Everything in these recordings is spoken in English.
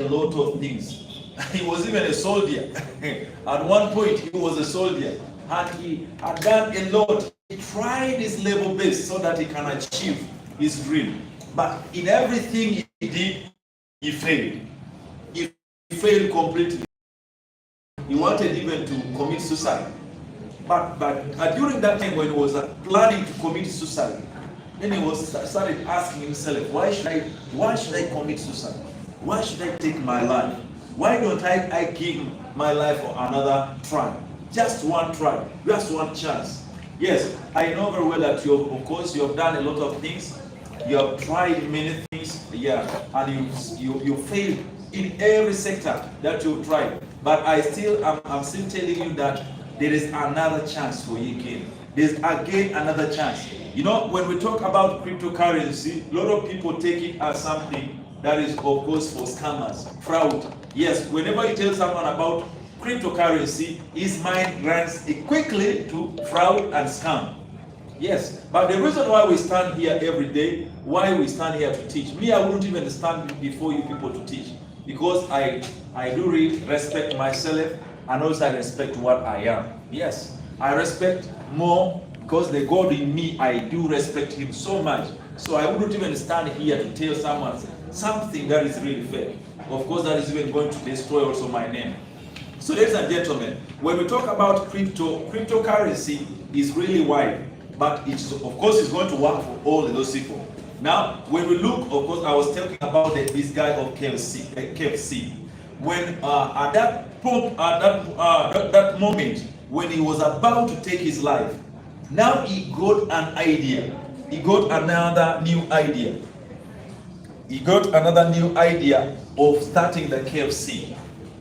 a lot of things. He was even a soldier. At one point, he was a soldier, and he had done a lot. He tried his level best so that he can achieve his dream. But in everything he did, he failed. He failed completely. He wanted even to commit suicide. But during that time when he was planning to commit suicide, then he started asking himself, why should I commit suicide? Why should I take my life? Why don't I give my life for another try? Just one try, just one chance. Yes, I know very well that you have done a lot of things. You have tried many things, yeah, and you failed in every sector that you've tried. But I'm still telling you that there is another chance for you again. There's again another chance. You know, when we talk about cryptocurrency, a lot of people take it as something that is, of course, for scammers, fraud. Yes, whenever you tell someone about cryptocurrency, his mind runs quickly to fraud and scam. Yes, but the reason why we stand here every day, why we stand here to teach, me, I wouldn't even stand before you people to teach, because I do really respect myself, and also I respect what I am. Yes, I respect more because the God in me, I do respect him so much. So I wouldn't even stand here to tell someone something that is really fake. Of course, that is even going to destroy also my name. So ladies and gentlemen, when we talk about cryptocurrency is really wide, but it's, of course, it's going to work for all of those people. Now, when we look, of course, I was talking about this guy of KFC. When at that moment, when he was about to take his life, now he got an idea. He got another new idea. He got another new idea of starting the KFC.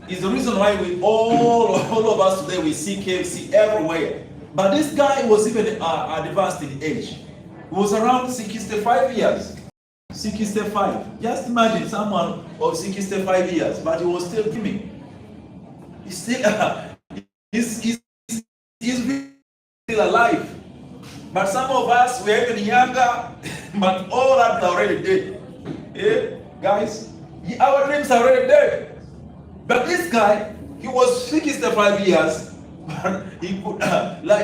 It's the reason why we all of us today, we see KFC everywhere. But this guy was even advanced in age. He was around 65 years. 65. Just imagine someone of 65 years, but he was still dreaming. He's still alive. But some of us, we're even younger, but all that are already dead. Yeah, guys, our dreams are already dead. But this guy, he was 65 years, but he could,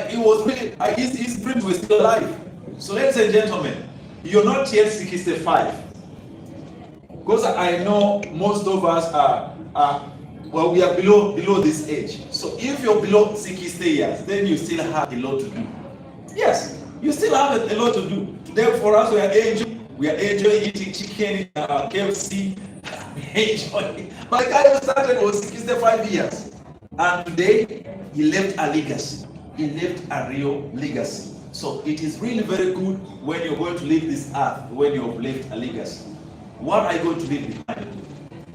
he was really, his dreams were still alive. So ladies and gentlemen, you're not yet 65. Because I know most of us well, we are below this age. So if you're below 60 years, then you still have a lot to do. Yes, you still have a lot to do. Today for us, we are enjoying eating chicken, KFC. But the guy who started was 65 years. And today, he left a legacy. He left a real legacy. So it is really very good when you're going to leave this earth, when you've left a legacy. What are you going to leave behind?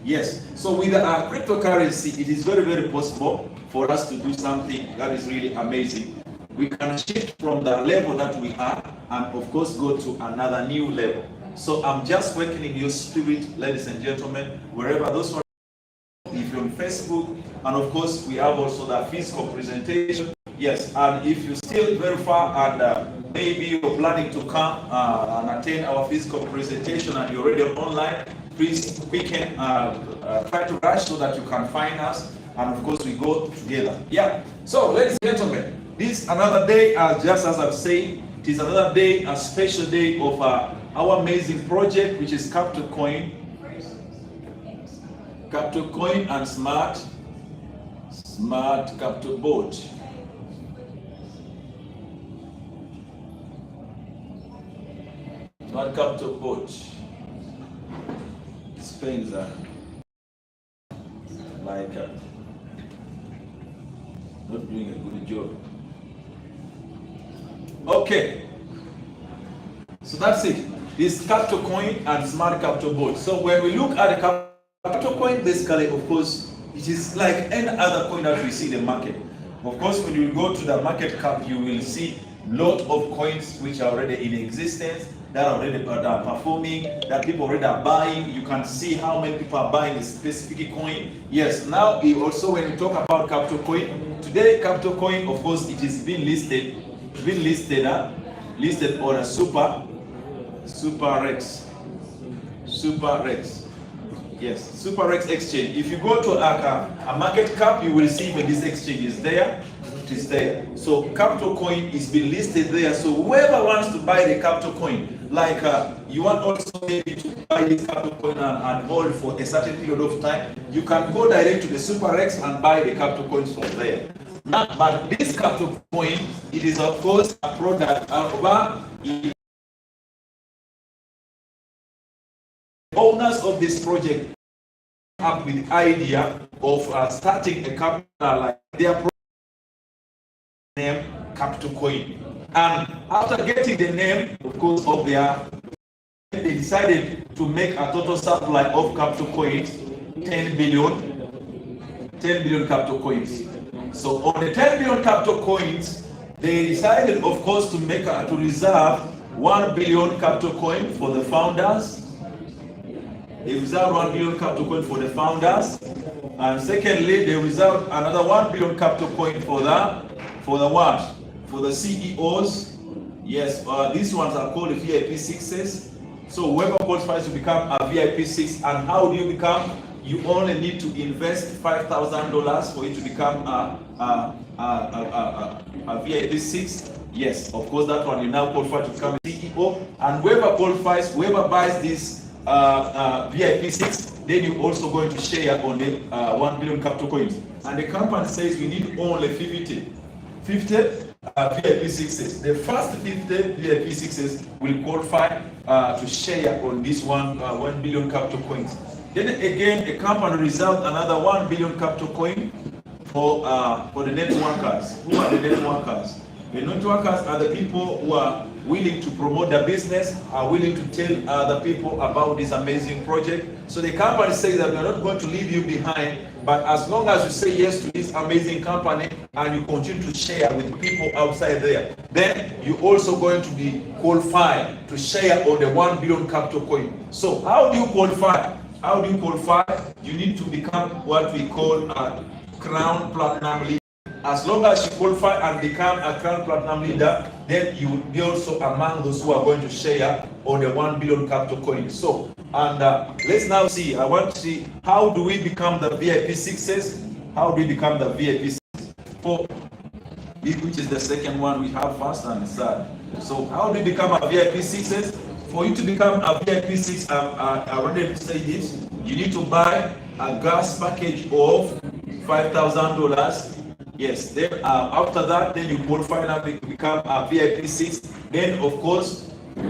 Yes. So with our cryptocurrency, it is very, very possible for us to do something that is really amazing. We can shift from the level that we are and, of course, go to another new level. So I'm just awakening your spirit, ladies and gentlemen, wherever those are. If you're on Facebook, and of course, we have also the physical presentation. Yes, and if you're still very far and maybe you're planning to come and attend our physical presentation and you're already online, please, we can try to rush so that you can find us, and of course we go together. Yeah, so ladies and gentlemen, this another day, just as I've said, it is another day, a special day of our amazing project, which is Capital Coin and Smart Capital Board. Smart Capital Board. Spain's like not doing a good job. Okay, so that's it. This Capital Coin and Smart Capital Board. So when we look at the Capital Coin, basically, of course, it is like any other coin that we see in the market. Of course, when you go to the market cap, you will see a lot of coins which are already in existence, that are already performing, that people already are buying. You can see how many people are buying a specific coin. Yes, now also when we talk about Capital Coin, today Capital Coin, of course, it is being listed on a Super Rex. Yes, SuperX exchange. If you go to a market cap, you will see when this exchange is there. It is there. So Capital Coin is being listed there. So whoever wants to buy the Capital Coin, like you want also maybe to buy this Capital Coin and hold for a certain period of time, you can go direct to the SuperX and buy the Capital Coins from there. Now, but this Capital Coin, it is of course a product of owners of this project up with the idea of starting a capital like their name Capital Coin, and after getting the name, of course, of their, they decided to make a total supply of Capital Coins 10 billion Capital Coins. So on the 10 billion Capital Coins, they decided, of course, to reserve 1 billion Capital Coin for the founders. They reserved 1 billion Capital Coin for the founders, and secondly, they reserved another 1 billion Capital Coin for what? For the CEOs. Yes, these ones are called VIP 6s. So whoever qualifies to become a VIP 6, and how do you become? You only need to invest $5,000 for you to become a VIP 6. Yes, of course, that one you now qualify to become a CEO, and whoever qualifies, whoever buys this VIP 6, then you're also going to share on the 1 billion Capital Coins. And the company says we need only 50 VIP 6s. The first 50 VIP 6s will qualify to share on this 1 billion Capital Coins. Then again, the company reserved another 1 billion Capital Coin for the networkers. Who are the networkers? The networkers are the people who are willing to promote their business, are willing to tell other people about this amazing project. So the company says that we are not going to leave you behind, but as long as you say yes to this amazing company and you continue to share with people outside there, then you're also going to be qualified to share on the 1 billion Capital Coin. So how do you qualify? How do you qualify? You need to become what we call a Crown Platinum leader. As long as you qualify and become a Crown Platinum leader, then you will be also among those who are going to share on the 1 billion Capital Coin. So, and let's now see, I want to see, how do we become the VIP 6s? How do we become the VIP 6s? Which is the second one we have first and third. So, how do you become a VIP 6s? For you to become a VIP 6, I wanted to say this, you need to buy a gas package of $5,000. Yes, then after that, then you qualify now to become a VIP 6. Then, of course,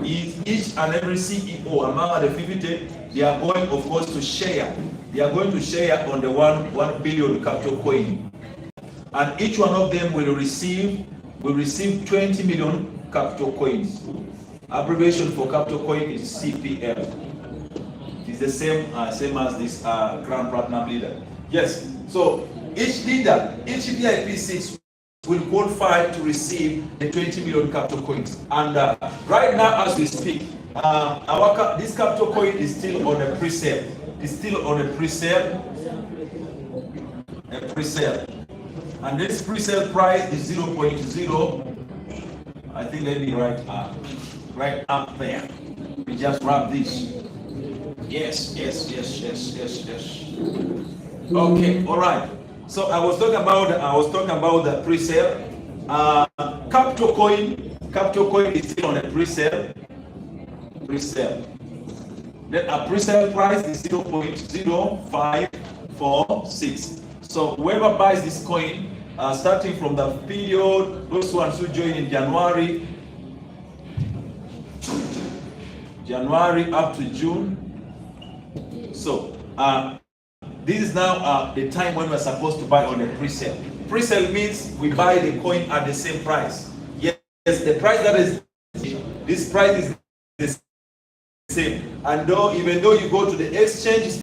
each and every CEO among the 50, they are going, of course, to share. They are going to share on the 1 billion Capital Coin. And each one of them will receive 20 million Capital Coins. Abbreviation for Capital Coin is CPL. It is the same as this Crown Platinum leader. Yes, so each leader, each VIP 6 will qualify to receive the 20 million Capital Coins. And right now, as we speak, this Capital Coin is still on a pre-sale. It's still on a pre-sale. And this pre-sale price is 0.0. I think let me write right up there. We just wrap this. Yes. Okay, all right. So I was talking about the pre-sale. Capital Coin is still on a pre-sale. Then a pre-sale price is 0.0546. So whoever buys this coin, starting from the period, those ones who join in January up to June. So this is now the time when we're supposed to buy on a pre-sale. Pre-sale means we buy the coin at the same price. Yes, the price that is, this price is the same. And even though you go to the exchange,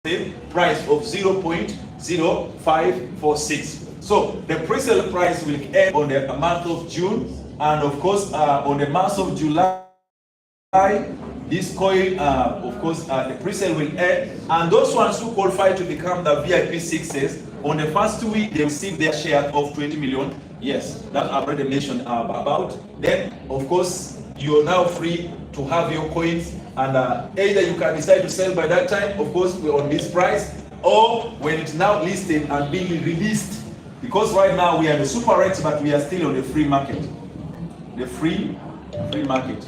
same price of 0.0546. So the pre-sale price will end on the month of June, and of course on the month of July, this coin, of course, the pre-sale will end, and those ones who qualify to become the VIP 6s, on the first week they receive their share of 20 million. Yes, that I've already mentioned about. Then, of course, you are now free to have your coins, and either you can decide to sell by that time, of course, on this price, or when it's now listed and being released. Because right now we are in the super rates, but we are still on the free market. The free market.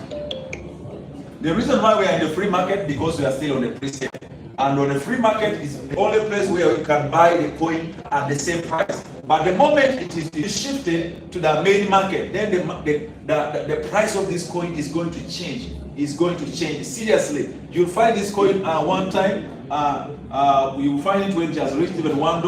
The reason why we are in the free market, because we are still on the pre-sale. And on the free market is the only place where you can buy the coin at the same price. But the moment it is shifted to the main market, then the price of this coin is going to change. It's going to change. Seriously, you'll find this coin one time, you will find it when it has reached even $1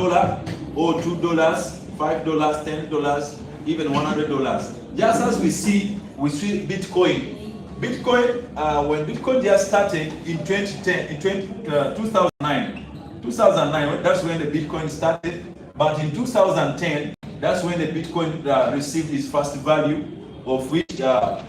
or $2, $5, $10, even $100. Just as we see Bitcoin. When Bitcoin just started in 2009, that's when the Bitcoin started. But in 2010, that's when the Bitcoin received its first value, of which the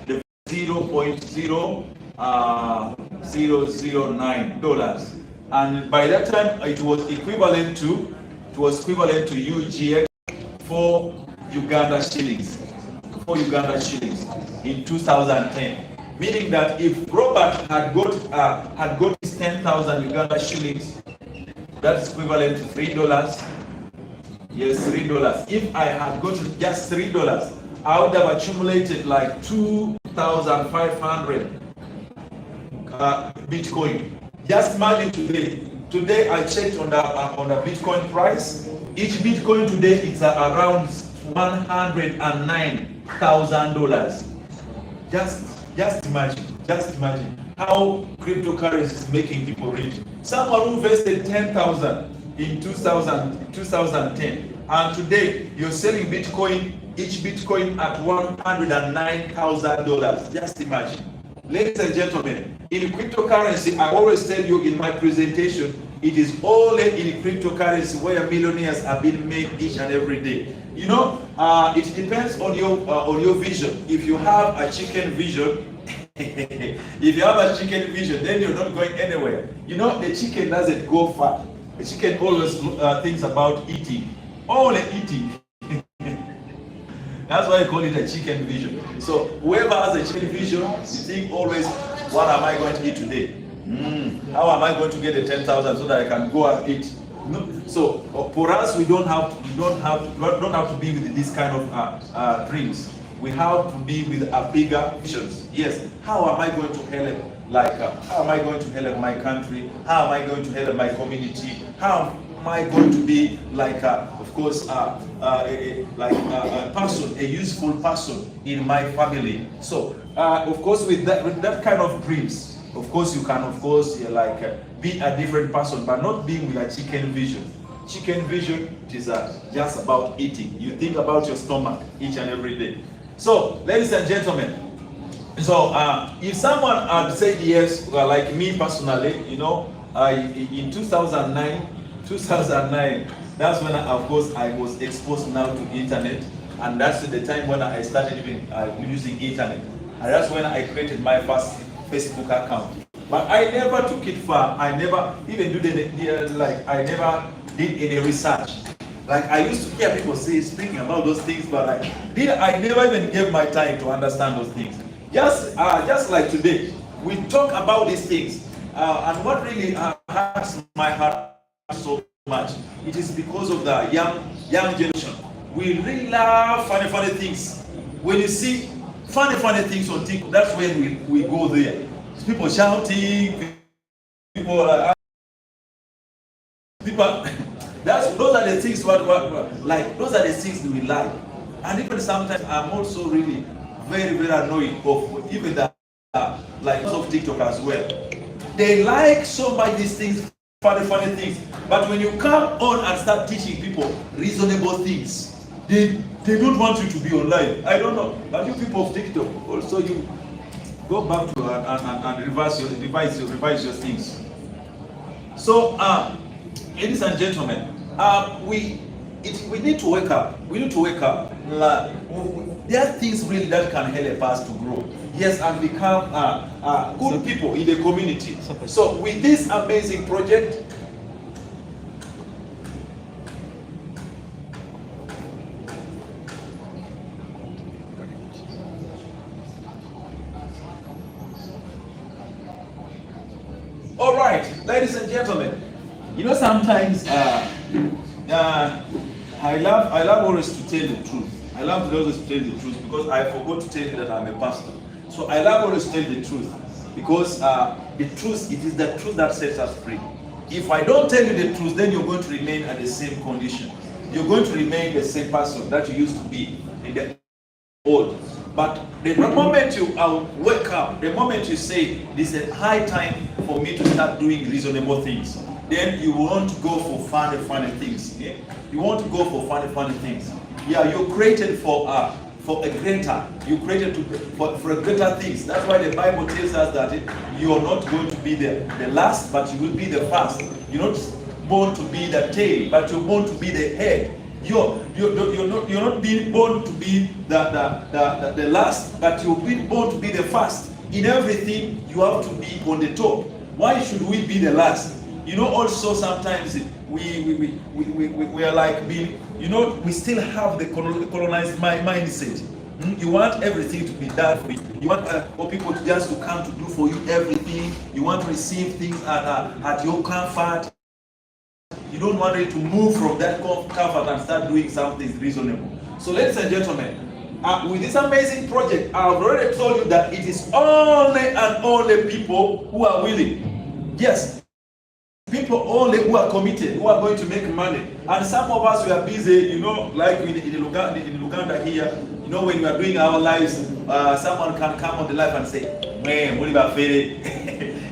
$0.0009. And by that time, it was equivalent to UGX 4 Uganda shillings. 4 Uganda shillings in 2010. Meaning that if Robert had got his 10,000 Uganda shillings, that's equivalent to $3. Yes, $3. If I had gotten just $3, I would have accumulated like 2,500 Bitcoin. Just imagine today. Today I checked on the Bitcoin price. Each Bitcoin today is around $109,000. Just imagine how cryptocurrency is making people rich. Someone who invested 10,000 in 2010, and today you're selling Bitcoin, each Bitcoin at $109,000. Just imagine. Ladies and gentlemen, in cryptocurrency, I always tell you in my presentation, it is only in cryptocurrency where millionaires are being made each and every day. You know, it depends on your vision. If you have a chicken vision, then you're not going anywhere. You know, the chicken doesn't go far. The chicken always thinks about eating, only eating. That's why I call it a chicken vision. So whoever has a chicken vision, you think always, what am I going to eat today? How am I going to get the 10,000 so that I can go and eat? No. So for us, we don't have to be with this kind of dreams. We have to be with a bigger visions. Yes. How am I going to help? How am I going to help my country? How am I going to help my community? How am I going to be of course, a person, a useful person in my family? So, of course, with that kind of dreams, of course, you can, be a different person, but not being with a chicken vision. Chicken vision is just about eating. You think about your stomach each and every day. So, ladies and gentlemen, so if someone had said yes, like me personally, you know, in 2009, that's when, of course, I was exposed now to internet, and that's the time when I started even using internet, and that's when I created my first Facebook account. But I never took it far. I never even I never did any research. Like I used to hear people speaking about those things, but I never even gave my time to understand those things. Just like today, we talk about these things, and what really hurts my heart so much, it is because of the young generation. We really love funny things. When you see funny things on TikTok, that's when we go there. People shouting, people. Those are the things those are the things we like. And even sometimes I'm also really very annoyed of even the of TikTok as well. They like so much these things, funny things, but when you come on and start teaching people reasonable things, they don't want you to be online. I don't know, but you people of TikTok also, you go back to and revise your things. So ladies and gentlemen, we need to wake up. We need to wake up. There are things really that can help us to grow. Yes, and become good people in the community. So with this amazing project, gentlemen, sometimes I love always to tell the truth. I love always to tell the truth because I forgot to tell you that I'm a pastor. So I love always to tell the truth because the truth, it is the truth that sets us free. If I don't tell you the truth, then you're going to remain at the same condition. You're going to remain the same person that you used to be in the old. But the moment you wake up, the moment you say, this is a high time for me to start doing reasonable things, then you want to go for funny things. Yeah? You want to go for funny things. Yeah, you're created for a greater. You're created for a greater things. That's why the Bible tells us that you are not going to be the last, but you will be the first. You're not born to be the tail, but you're born to be the head. You're not being born to be the last, but you're being born to be the first. In everything, you have to be on the top. Why should we be the last? Also sometimes we are like being, we still have the colonized mindset. You want everything to be done for you. You want for people to just to come to do for you everything. You want to receive things at your comfort. You don't want it to move from that comfort and start doing something reasonable. So ladies and gentlemen, with this amazing project, I've already told you that it is only and only people who are willing. Yes. People only who are committed, who are going to make money. And some of us, we are busy, like in Uganda here, when we are doing our lives, someone can come on the live and say, man, what about Fede?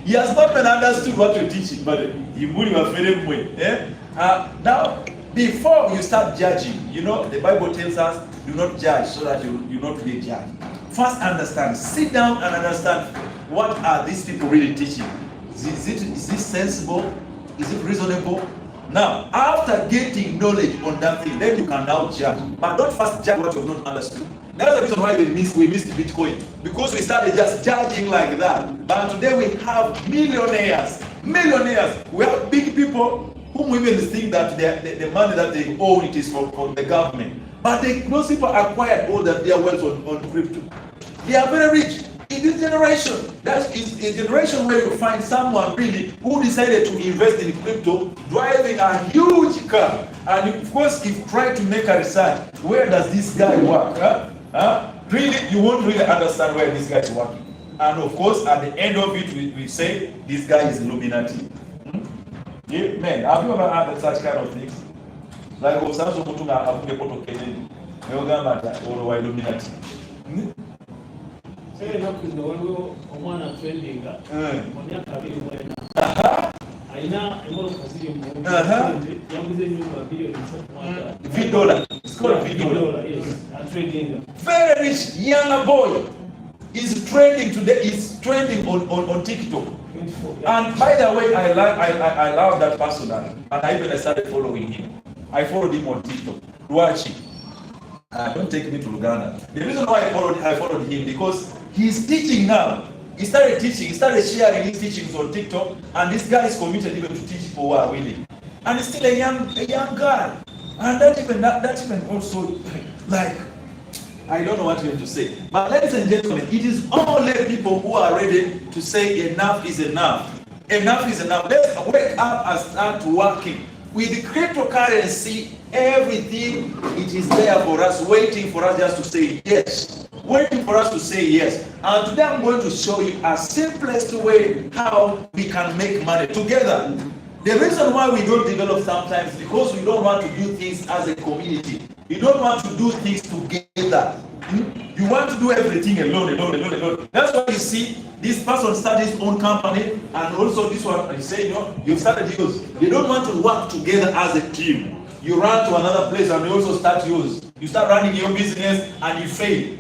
He has not been understood what you're teaching, but he now, before you start judging, the Bible tells us, do not judge so that you not really judge. First understand, sit down and understand what are these people really teaching. Is this sensible? Is it reasonable? Now, after getting knowledge on that thing, then you can now judge. But don't first judge what you have not understood. That's the reason why we missed Bitcoin. Because we started just judging like that. But today we have millionaires. We have big people whom even think that the money that they own it is from the government. But those people acquired all their wealth on crypto. They are very rich. In this generation, that is a generation where you find someone really who decided to invest in crypto, driving a huge car. And of course, if you try to make a research, where does this guy work? Really, you won't really understand where this guy is working. And of course, at the end of it, we say this guy is Illuminati. Yeah, man, have you ever heard such kind of things? Like, Samsung Mutunga Abuke Poto Kennedy, or Illuminati. $V. It's called $V. Very rich young boy is trending today. Is trending on TikTok. And by the way, I love that person, and I started following him. I followed him on TikTok. Watch it. Don't take me to Uganda. The reason why I followed him because he's teaching now. He started teaching. He started sharing his teachings on TikTok, and this guy is committed even to teach people who are willing. And he's still a young guy. And that even also like I don't know what to say. But ladies and gentlemen, it is only people who are ready to say enough is enough. Enough is enough. Let's wake up and start working. With the cryptocurrency, everything, it is there for us, waiting for us just to say yes. Waiting for us to say yes. And today I'm going to show you a simplest way how we can make money together. The reason why we don't develop sometimes is because we don't want to do things as a community. You don't want to do things together. You want to do everything alone. That's why you see this person started his own company, and also this one, you say, you started yours. You don't want to work together as a team. You run to another place and you also start yours. You start running your business and you fail.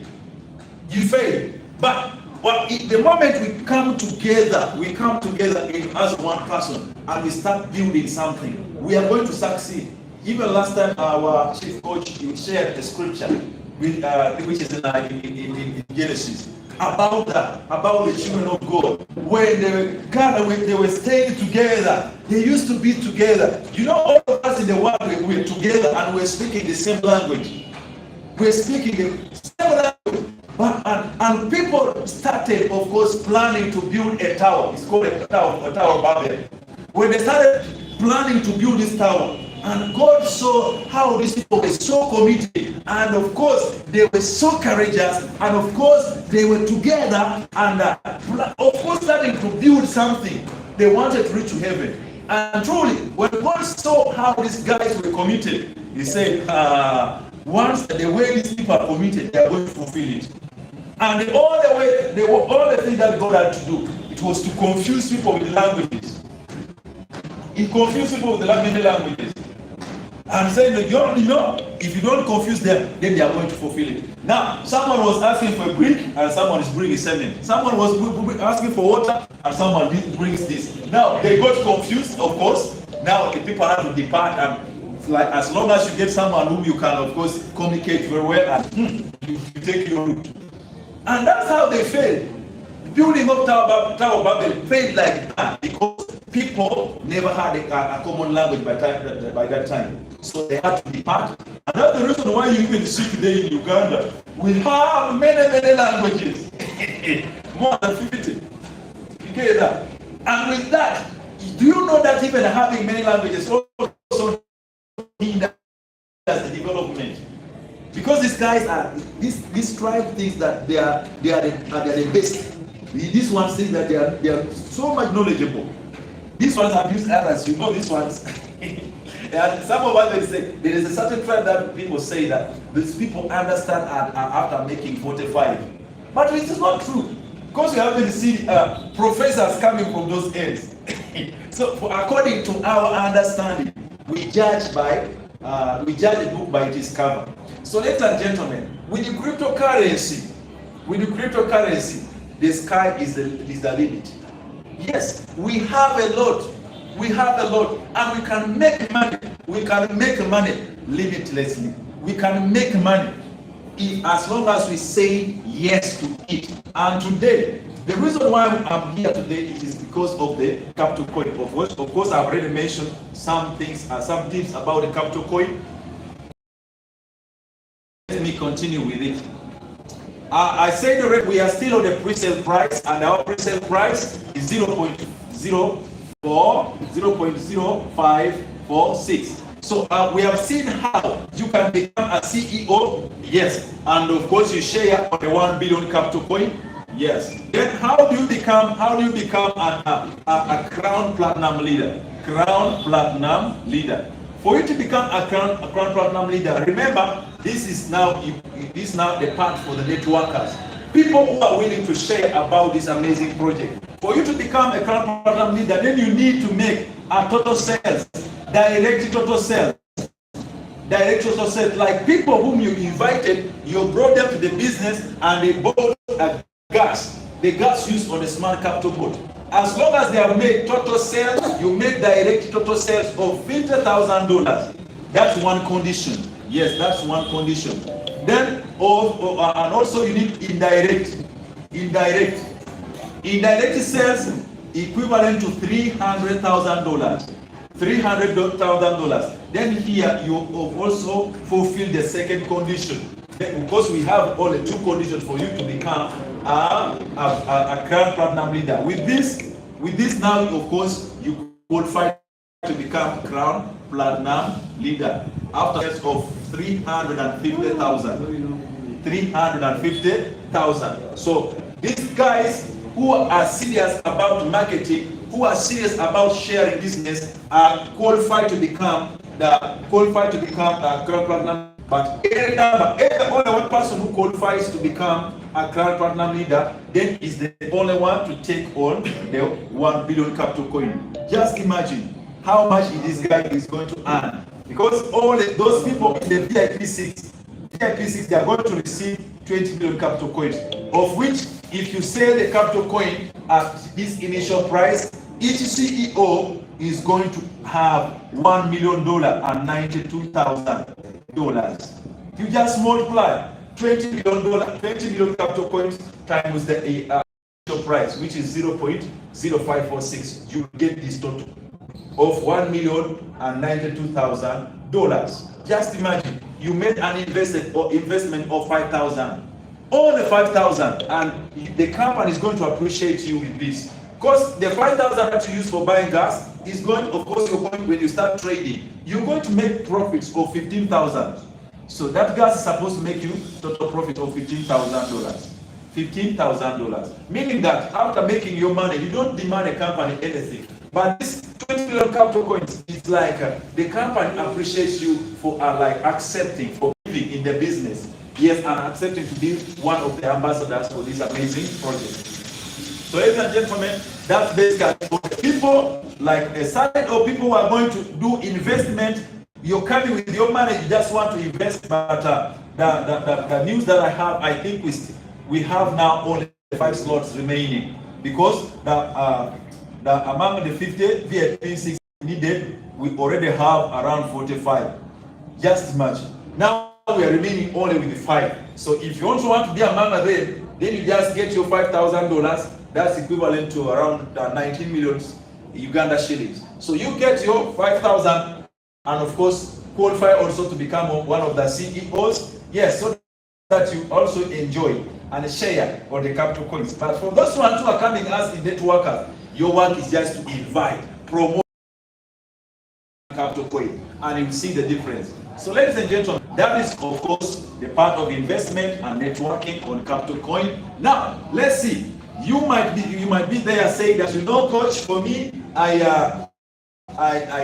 But the moment we come together as one person and we start building something, we are going to succeed. Even last time our chief coach shared a scripture which is in Genesis about the children of God. When they were staying together, they used to be together. All of us in the world, we're together and we're speaking the same language. We're speaking the same language. And people started, of course, planning to build a tower. It's called a tower of Babel. when they started planning to build this tower, and God saw how these people were so committed, and of course they were so courageous, and of course they were together, and of course starting to build something. They wanted to reach to heaven. And truly, when God saw how these guys were committed, He said, once the way these people are committed, they are going to fulfill it. And all the things that God had to do, it was to confuse people with languages. He confused people with many languages. And saying that if you don't confuse them, then they are going to fulfill it. Now, someone was asking for Greek, and someone is bringing seven. Someone was asking for water, and someone brings this. Now they got confused, of course. Now the people have to depart, and like as long as you get someone whom you can, of course, communicate very well, and you take your route. And that's how they failed. Building up Tower Babel failed like that because people never had a common language by that time. So they had to depart. And that's the reason why you can see today in Uganda, we have many languages. More than 50. You get that? And with that, do you know that even having many languages also hinders the development? Because these guys are, these tribe thinks that they are the best. These ones think that they are so much knowledgeable. These ones abuse others, these ones. And some of us will say, there is a certain tribe that people say that these people understand after making 45. But it is not true. Because we haven't seen professors coming from those ends. So according to our understanding, we judge a book by its cover. So ladies and gentlemen, with the cryptocurrency, the sky is the limit. Yes, we have a lot, and we can make money. We can make money limitlessly. We can make money as long as we say yes to it. And today, the reason why I'm here today is because of the crypto coin. Of course, I've already mentioned some things about the crypto coin. Let me continue with it. I said already we are still on the pre-sale price, and our pre-sale price is 0.0546. So we have seen how you can become a CEO, yes, and of course you share on the 1 billion crypto coin, yes. Then how do you become a crown platinum leader? Crown platinum leader. For you to become a crown platinum leader, remember this is now the part for the networkers. People who are willing to share about this amazing project. For you to become a crown platinum leader, then you need to make a total sales, direct total sales. Like people whom you invited, you brought them to the business and they bought the gas used on the smart capital boat. As long as they have made total sales, you make direct total sales of $50,000. That's one condition. Yes, that's one condition. Then, and also you need indirect sales equivalent to $300,000. $300,000. Then here you also fulfill the second condition. Because we have only two conditions for you to become a crown platinum leader. With this now, of course, you qualify to become crown platinum leader after of 350,000. So these guys who are serious about marketing, who are serious about sharing business, are qualified to become a crown platinum. But only one person who qualifies to become a crown platinum leader, then is the only one to take on the 1 billion capital coin. Just imagine how much this guy is going to earn. Because all those people in the VIP 6, they are going to receive 20 million capital coins, of which if you sell the capital coin at this initial price, each CEO is going to have $1 million and $92,000. You just multiply $20 million capital coins times the initial price, which is 0.0546. You get this total of $1,092,000. Just imagine you made an investment of 5,000, only 5,000, and the company is going to appreciate you with this. Because the 5,000 that you use for buying gas is going, of course, you're going, when you start trading, you're going to make profits of 15,000. So that gas is supposed to make you total profit of $15,000. $15,000. Meaning that after making your money, you don't demand a company anything. But this 20 million capital coins is like the company appreciates you for like accepting, for giving in the business. Yes, and accepting to be one of the ambassadors for this amazing project. So ladies and gentlemen, that's basically for the people like a side or people who are going to do investment. You're coming with your money, you just want to invest, but the news that I have, I think we have now only 5 slots remaining, because among the 50 VIP 6 needed, we already have around 45. Just imagine. Now we are remaining only with the 5. So if you also want to be among them, then you just get your $5,000. That's equivalent to around 19 million Uganda shillings. So you get your 5,000. And of course, qualify also to become one of the CEOs. Yes, so that you also enjoy and share on the capital coins. But for those ones who are coming as networkers, your work is just to invite, promote capital coin, and you see the difference. So ladies and gentlemen, that is of course the part of investment and networking on capital coin. Now let's see. You might be there saying that, coach, for me, I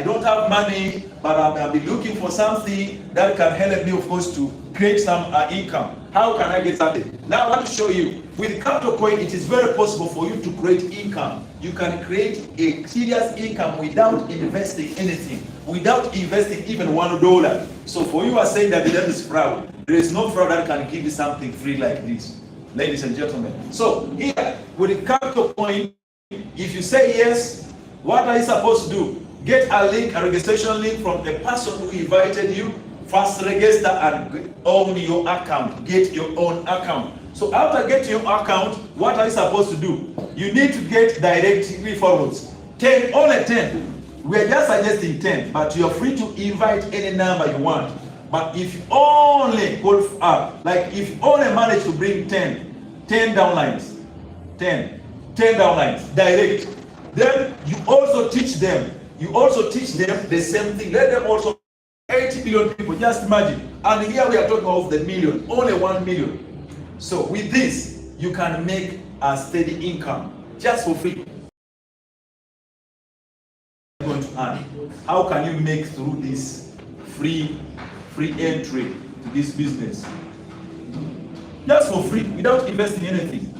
don't have money, but I'll be looking for something that can help me, of course, to create some income. How can I get something? Now I want to show you, with capital coin, it is very possible for you to create income. You can create a serious income without investing anything, without investing even $1. So for you are saying that there is fraud. There is no fraud that can give you something free like this, ladies and gentlemen. So here, with the capital coin, if you say yes, what are you supposed to do? Get a link, a registration link from the person who invited you. First register and own your account. Get your own account. So after getting your account, what are you supposed to do? You need to get direct referrals. 10, only 10. We are just suggesting 10, but you are free to invite any number you want. But if you only if you only manage to bring 10 downlines, 10 downlines direct, then you also teach them. You also teach them the same thing. Let them also 80 million people. Just imagine. And here we are talking of the million, only 1 million. So with this, you can make a steady income just for free. Going to earn. How can you make through this free entry to this business? Just for free, without investing anything.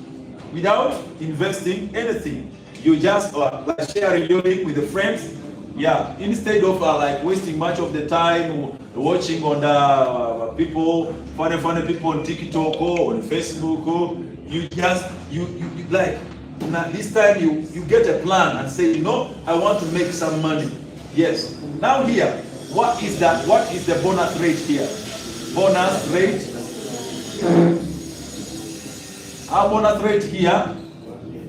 Without investing anything. You just like sharing your link with the friends. Yeah, instead of like wasting much of the time watching on the people, funny people on TikTok or on Facebook, or you like, this time you get a plan and say, I want to make some money. Yes. Now here, what is that? What is the bonus rate here? Bonus rate. Our bonus rate here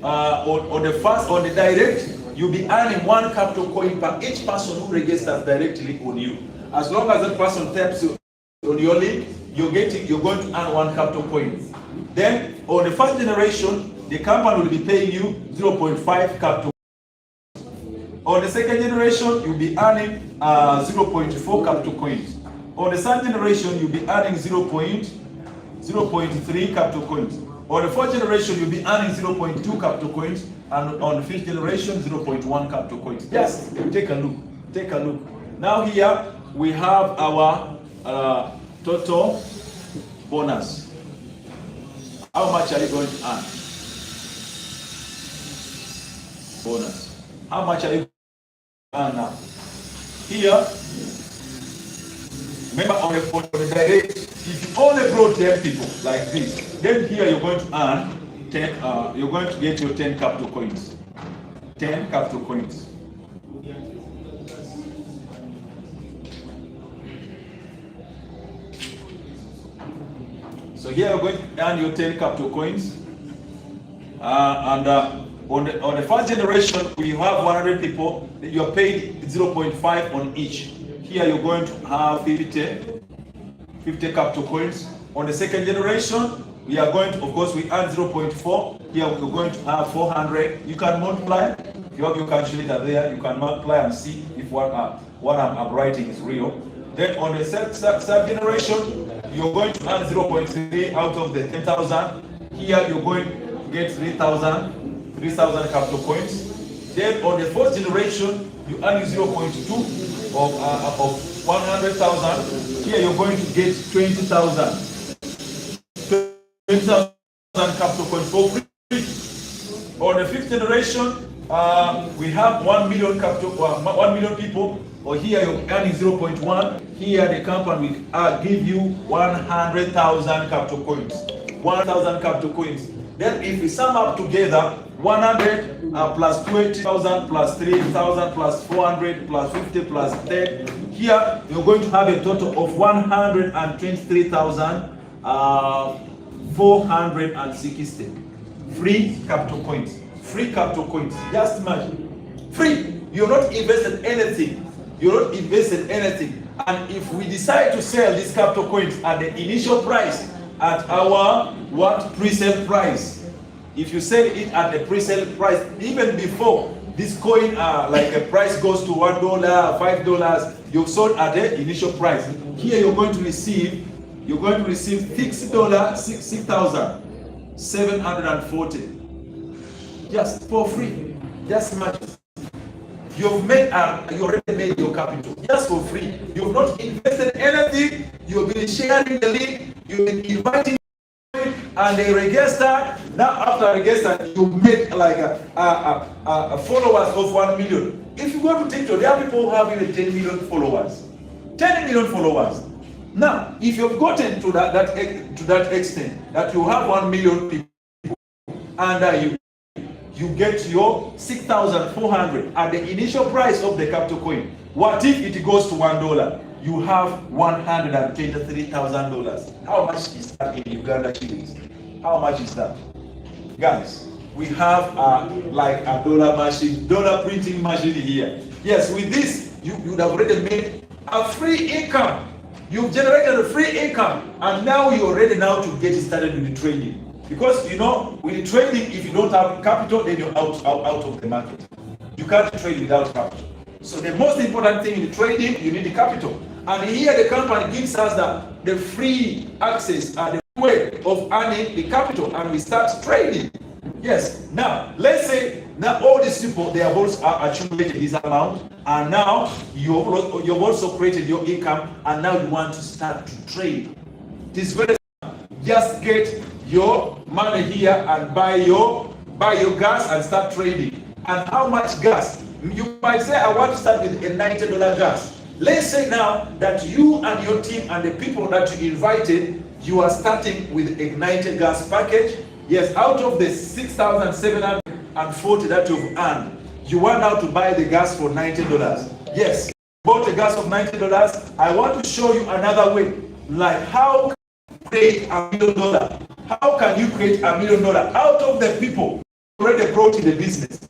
on the direct. You'll be earning 1 capital coin per each person who registers directly on you. As long as that person taps you on your link, you're going to earn 1 capital coin. Then on the first generation, the company will be paying you 0.5 capital. On the second generation, you'll be earning 0.4 capital coins. On the third generation, you'll be earning 0.3 capital coins. On the fourth generation, you'll be earning 0.2 capital coins. And on the fifth generation, 0.1 capital coins. Yes, take a look. Take a look. Now here we have our total bonus. How much are you going to earn? Bonus. How much are you going to earn now? Here, remember on the direct, if you only brought 10 people like this, then here you're going to earn 10, you're going to get your 10 capital coins. 10 capital coins. So here you're going to earn your 10 capital coins. On the first generation, we have 100 people. You're paid 0.5 on each. Here you're going to have 50 capital coins. On the second generation, we are going to, of course, we earn 0.4. Here we're going to have 400. You can multiply. If you have your calculator there, you can multiply and see if what I'm writing is real. Then on the third generation, you're going to add 0.3 out of the 10,000. Here you're going to get 3,000 capital coins. Then on the fourth generation, you add 0.2 of 100,000. Here you're going to get 20,000. 20,000 capital coins for free. On the fifth generation, we have 1 million capital, 1 million people. Or here you're earning 0.1. Here the company will give you 100,000 capital coins. 1,000 capital coins. Then if we sum up together, 100 plus 20,000 plus 3,000 plus 400 plus 50 plus 10. Here you're going to have a total of 123,460 free capital coins. Free capital coins. Just imagine. Free. You're not invested anything. You're not invested anything. And if we decide to sell these capital coins at the initial price, at our pre-sale price, if you sell it at the pre-sale price, even before this coin like a price goes to $1, $5, you've sold at the initial price. Here you're going to receive $6,740 just for free. Just imagine. You already made your capital just for free. You've not invested anything. You've been sharing the link. You've been inviting and they register. Now after register, you make like a followers of 1 million. If you go to TikTok, there are people who have even 10 million followers. 10 million followers. Now, if you've gotten to that extent that you have 1 million people and you get your 6,400 at the initial price of the capital coin. What if it goes to $1? You have $123,000. How much is that in Uganda shillings? How much is that? Guys, we have like a dollar printing machine here. Yes, with this, you would have already made a free income. You've generated a free income, and now you're ready now to get started with the trading. Because you know, with trading, if you don't have capital, then you're out of the market. You can't trade without capital. So the most important thing in trading, you need the capital. And here the company gives us the free access and the way of earning the capital, and we start trading. Yes. Now, let's say now all these people, they have also accumulated this amount, and now you've also created your income, and now you want to start to trade. It is very simple. Just get your money here and buy your gas and start trading. And how much gas? You might say, I want to start with a $90 gas. Let's say now that you and your team and the people that you invited, you are starting with a 90 gas package. Yes, out of the 6,740 that you've earned, you want now to buy the gas for $90. Yes, bought a gas of $90. I want to show you another way, like how create $1 million. How can you create $1 million out of the people already brought in the business?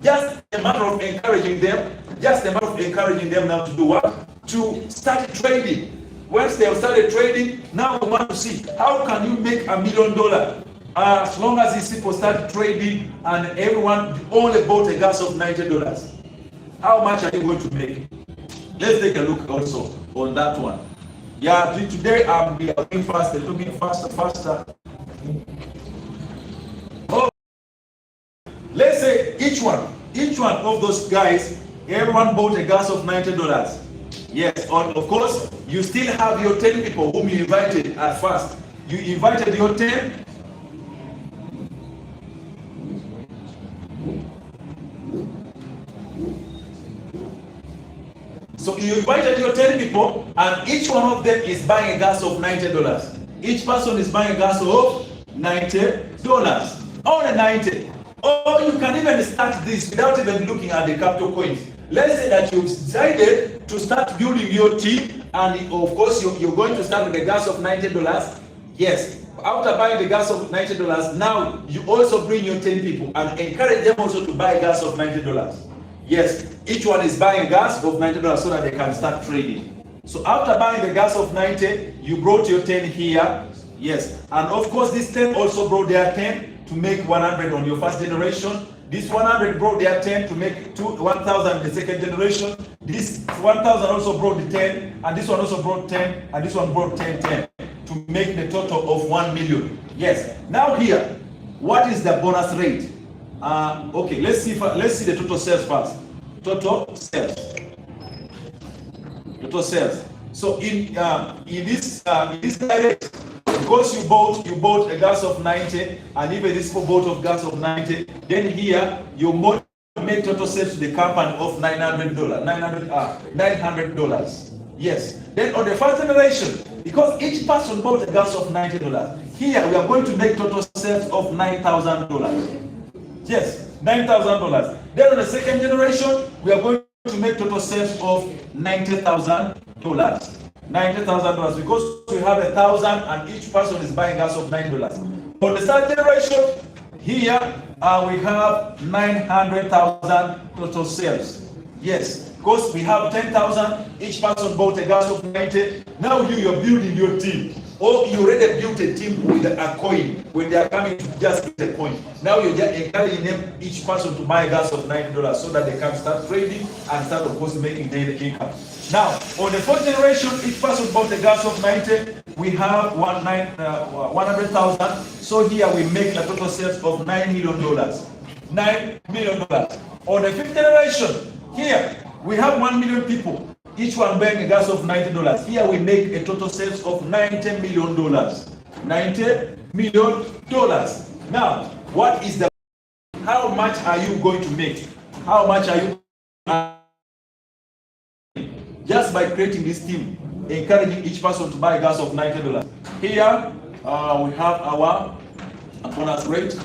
Just a matter of encouraging them. Just a matter of encouraging them now to do what? To start trading. Once they have started trading, now we want to see how can you make $1 million as long as these people start trading and everyone only bought a gas of $90. How much are you going to make? Let's take a look also on that one. Yeah, today we are going faster, looking faster. Oh, let's say each one of those guys, everyone bought a gas of $90. Yes, of course, you still have your 10 people whom you invited at first. You invited your 10. So you invited your 10 people, and each one of them is buying a gas of $90. Each person is buying a gas of $90. Only 90. Or you can even start this without even looking at the capital coins. Let's say that you've decided to start building your team, and of course you're going to start with a gas of $90. Yes. After buying the gas of $90, now you also bring your 10 people and encourage them also to buy a gas of $90. Yes, each one is buying gas of $90 so that they can start trading. So after buying the gas of 90, you brought your 10 here. Yes, and of course these 10 also brought their 10 to make 100 on your first generation. This 100 brought their 10 to make 1,000 the second generation. This 1,000 also brought the 10, and this one also brought 10, and this one brought 10 to make the total of 1 million. Yes. Now here, what is the bonus rate? Okay, let's see the total sales first. Total sales. So in this direct, because you bought a gas of 90, and even this for bought of gas of 90, then here you make total sales to the company of $900. Yes. Then on the first generation, because each person bought a gas of $90, here we are going to make total sales of $9,000. Yes, $9,000. Then on the second generation, we are going to make total sales of $90,000. $90,000 because we have 1,000 and each person is buying gas of $9. On the third generation, here we have 900,000 total sales. Yes, because we have 10,000, each person bought a gas of 90. Now you're building your team. Or you already built a team with a coin when they are coming to just get a coin. Now you're just encouraging them, each person to buy a gas of $90 so that they can start trading and start, of course, making daily income. Now, on the fourth generation, each person bought a gas of 90. We have 100,000. So here we make a total sales of $9 million. $9 million. On the fifth generation, here we have 1 million people. Each one buying a gas of $90. Here we make a total sales of $90 million. $90 million. Now, what is the? How much are you going to make? How much are you? Just by creating this team, encouraging each person to buy a gas of $90. Here we have our bonus rate.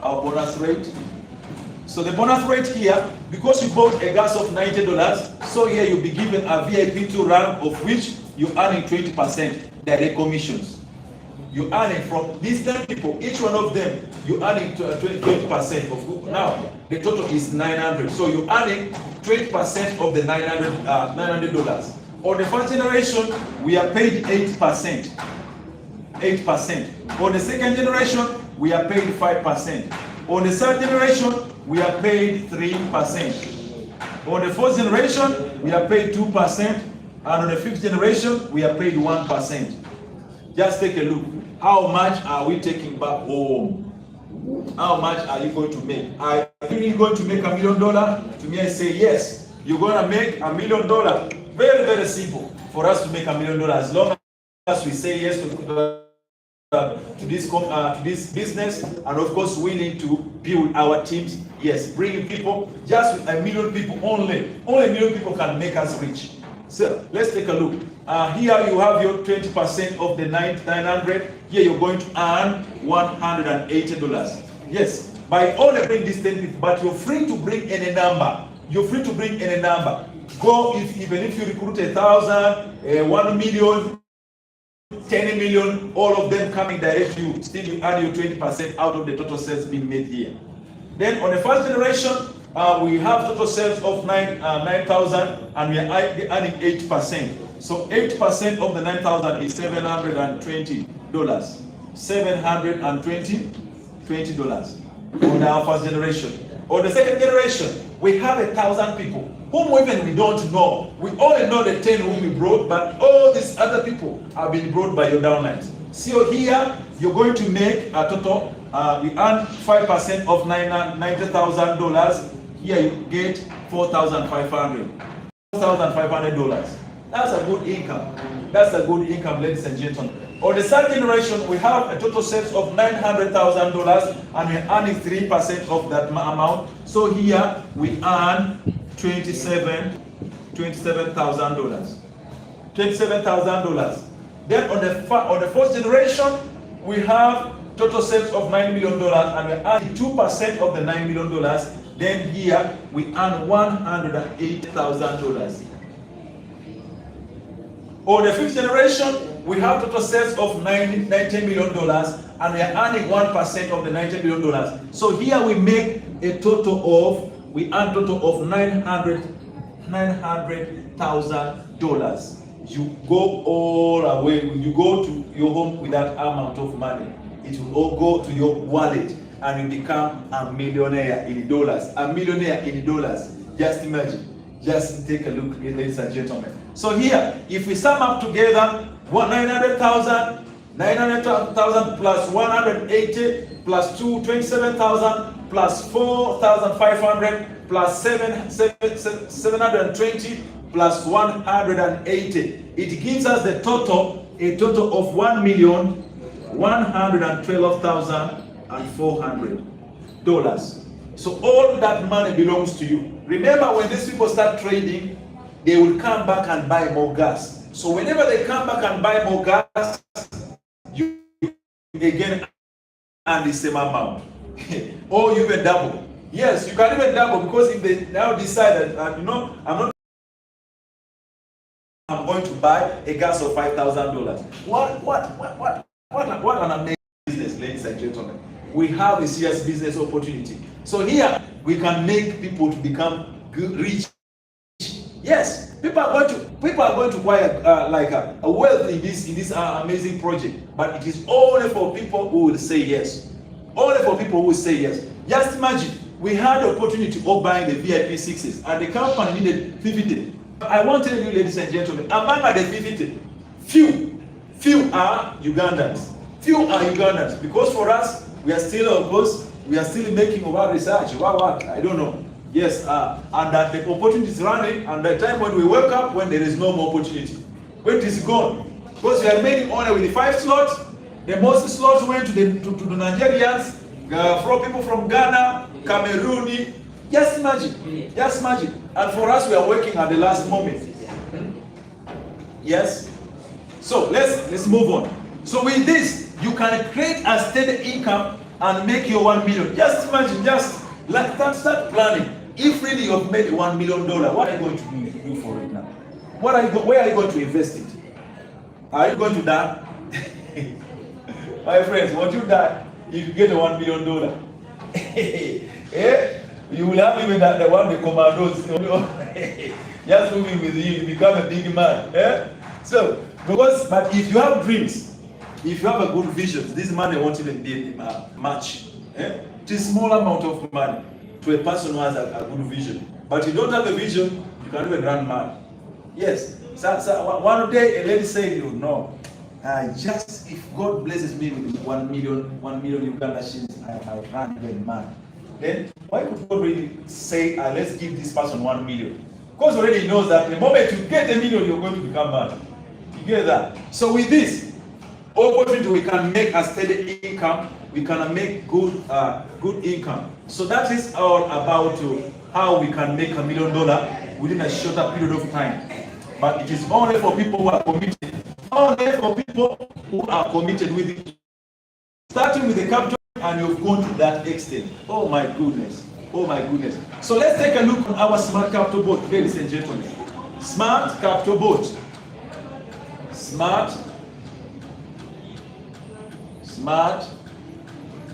Our bonus rate. So the bonus rate here, because you bought a gas of $90, so here you'll be given a VIP 2 rank, of which you're earning 20% direct commissions. You're earning from these 10 people, each one of them, you're earning 20% of. Now the total is 900, so you're earning 20% of the $900. On the first generation, we are paid 8%. 8%. On the second generation, we are paid 5%. On the third generation, we are paid 3%. On the fourth generation, we are paid 2%. And on the fifth generation, we are paid 1%. Just take a look. How much are we taking back home? How much are you going to make? Are you going to make $1 million? To me, I say yes. You're going to make $1 million. Very, very simple for us to make $1 million. As long as we say yes to this business, and of course willing to build our teams. Yes, bringing people, just with 1 million people only 1 million people can make us rich. So let's take a look. Here you have your 20% of the 900. Here you're going to earn $180. Yes, by only bring this 10 people, but you're free to bring any number. You're free to bring any number. Go, even if you recruit 1,000, 1 million, 10 million, all of them coming direct to you, still you earn your 20% out of the total sales being made here. Then on the first generation, we have total sales of 9,000 and we are earning 8%. So 8% of the 9,000 is $720. $720 on our first generation. On the second generation, we have 1,000 people whom even we don't know. We only know the 10 whom we brought, but all these other people have been brought by your downlines. So here, you're going to make a total, we earn 5% of $90,000. Here you get $4,500. $4,500. That's a good income. That's a good income, ladies and gentlemen. On the third generation, we have a total sales of $900,000 and we're earning 3% of that amount. So here we earn $27,000. $27,000. Then on the fourth generation, we have total sales of $9 million and we're earning 2% of the $9 million. Then here we earn $180,000. On the fifth generation, we have total sales of $90 million and we are earning 1% of the $90 million. So here we make a total of, we earn total of $900,000. You go all away, when you go to your home with that amount of money, it will all go to your wallet. and you become a millionaire in dollars. A millionaire in dollars. Just imagine. Just take a look, ladies and gentlemen. So here, if we sum up together, 900,000 plus 180 plus 27,000 plus 4,500 plus 720 plus 180. It gives us a total of $1,112,400. So all that money belongs to you. Remember, when these people start trading, they will come back and buy more gas. So whenever they come back and buy more gas, you again earn the same amount. Or you even double. Yes, you can even double, because if they now decide that, I'm going to buy a gas of $5,000. What an amazing business, ladies and gentlemen. We have a serious business opportunity. So here we can make people to become rich. Yes, people are going to acquire a wealth in this amazing project. But it is only for people who will say yes. Only for people who will say yes. Just imagine, we had the opportunity of buying the VIP 6s, and the company needed 50. I want to tell you, ladies and gentlemen, among the 50, few are Ugandans. Few are Ugandans, because for us, we are still, of course, making our research. What? I don't know. Yes, and that the opportunity is running, and the time when we wake up, when there is no more opportunity, when it is gone, because we are making only with the 5 slots. The most slots went to the Nigerians, from people from Ghana, Cameroon. Just imagine. And for us, we are working at the last moment. Yes. So let's move on. So with this, you can create a steady income and make your 1 million. Just imagine, start planning. If really you have made $1 million, what are you going to do for it now? Where are you going to invest it? Are you going to die? My friends, won't you die if you get a $1 million? You will have even the commandos just moving with you become a big man. So, but if you have dreams, if you have a good vision, this money won't even be much. It is a small amount of money to a person who has a good vision. But you don't have a vision, you can even run mad. Yes. So one day a lady said, if God blesses me with 1 million Uganda shillings, I'll run even mad. Then why would God really say, let's give this person 1 million? Because already knows that the moment you get a million, you're going to become mad. You get that? So with this opportunity, we can make a steady income. We can make good income. So that is all about how we can make $1 million within a shorter period of time. But it is only for people who are committed. Only for people who are committed with it. Starting with the capital, and you've gone to that extent. Oh my goodness. So let's take a look on our smart capital boat, ladies and gentlemen. Smart capital boat. Smart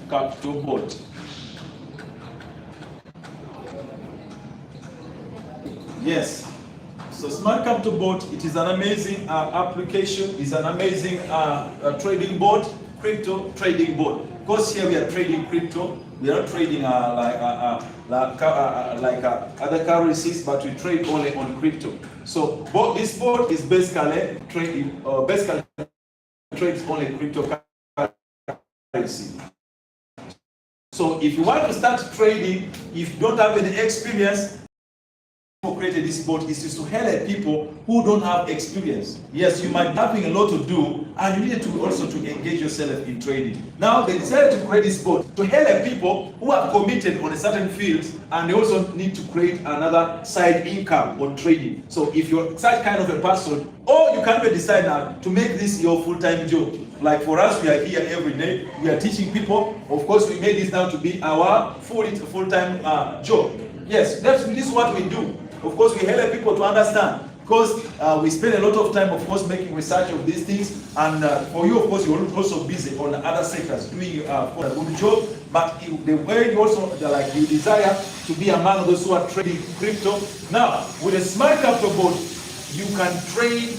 capital boat. Yes. So smart capital boat, it is an amazing application. It's an amazing trading boat, crypto trading boat. Because here we are trading crypto. We are not trading like other currencies, but we trade only on crypto. So this boat is basically trading, trades only cryptocurrency. So if you want to start trading, if you don't have any experience, created this boat is to help people who don't have experience. Yes, you might be having a lot to do, and you need to also to engage yourself in trading. Now they decided to create this boat to help people who are committed on a certain field, and they also need to create another side income on trading. So if you're such kind of a person, or you can even decide now to make this your full-time job. Like for us, we are here every day. We are teaching people. Of course, we made this now to be our full-time job. Yes, this is what we do. Of course, we help people to understand, because we spend a lot of time, of course, making research of these things. And for you, of course, you're also busy on other sectors doing a good job. But the way you also you desire to be among those who are trading crypto. Now, with a smart capital boat, you can trade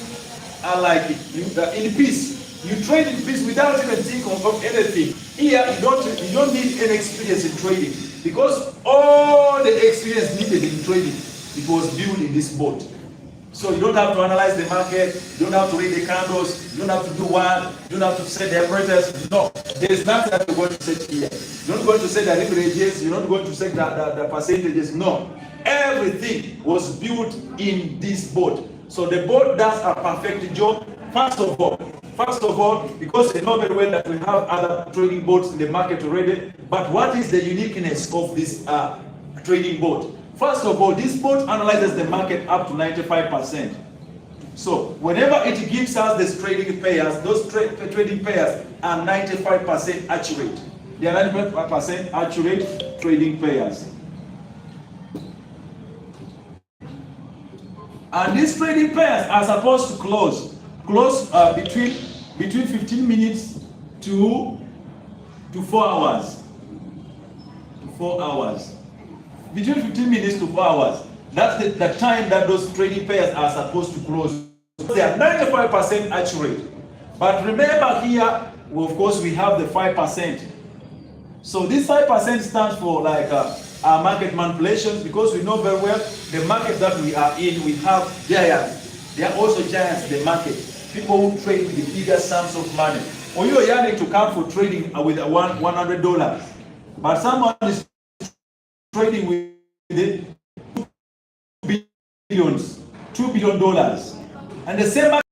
in peace. You trade in peace without even thinking of anything. Here, you don't need any experience in trading, because all the experience needed in trading, it was built in this boat. So you don't have to analyze the market, you don't have to read the candles, you don't have to do one, you don't have to set the operators. No, there is nothing that you're going to set here. You're not going to set the leverages, you're not going to set the percentages. No, everything was built in this boat. So the boat does a perfect job. First of all, because you know very well that we have other trading boats in the market already. But what is the uniqueness of this trading boat? First of all, this boat analyzes the market up to 95%. So whenever it gives us these trading pairs, those trading pairs are 95% accurate. They are 95% accurate trading pairs. And these trading pairs are supposed to close between 15 minutes to 4 hours. To 4 hours. Between 15 minutes to 4 hours. That's the time that those trading pairs are supposed to close. They are 95% accurate. But remember here, well, of course, we have the 5%. So this 5% stands for like market manipulations, because we know very well the market that we are in, we have giants. There are also giants in the market. People who trade with the bigger sums of money. Or you are yearning to come for trading with $100, but someone is trading with $2 billion, and the same market,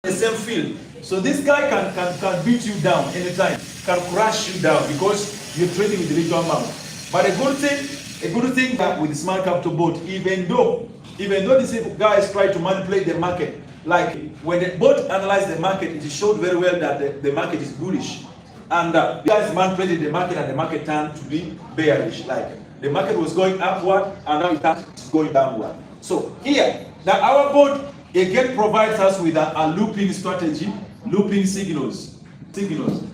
the same field. So this guy can beat you down anytime, can crush you down because you're trading with the little amount. But a good thing that with the smart capital boat, even though these guys try to manipulate the market, like when the boat analyzed the market, it showed very well that the market is bullish. And the guys manipulated the market, and the market turned to be bearish. Like the market was going upward, and now it's going downward. So here, now our boat again provides us with a looping strategy, looping signals.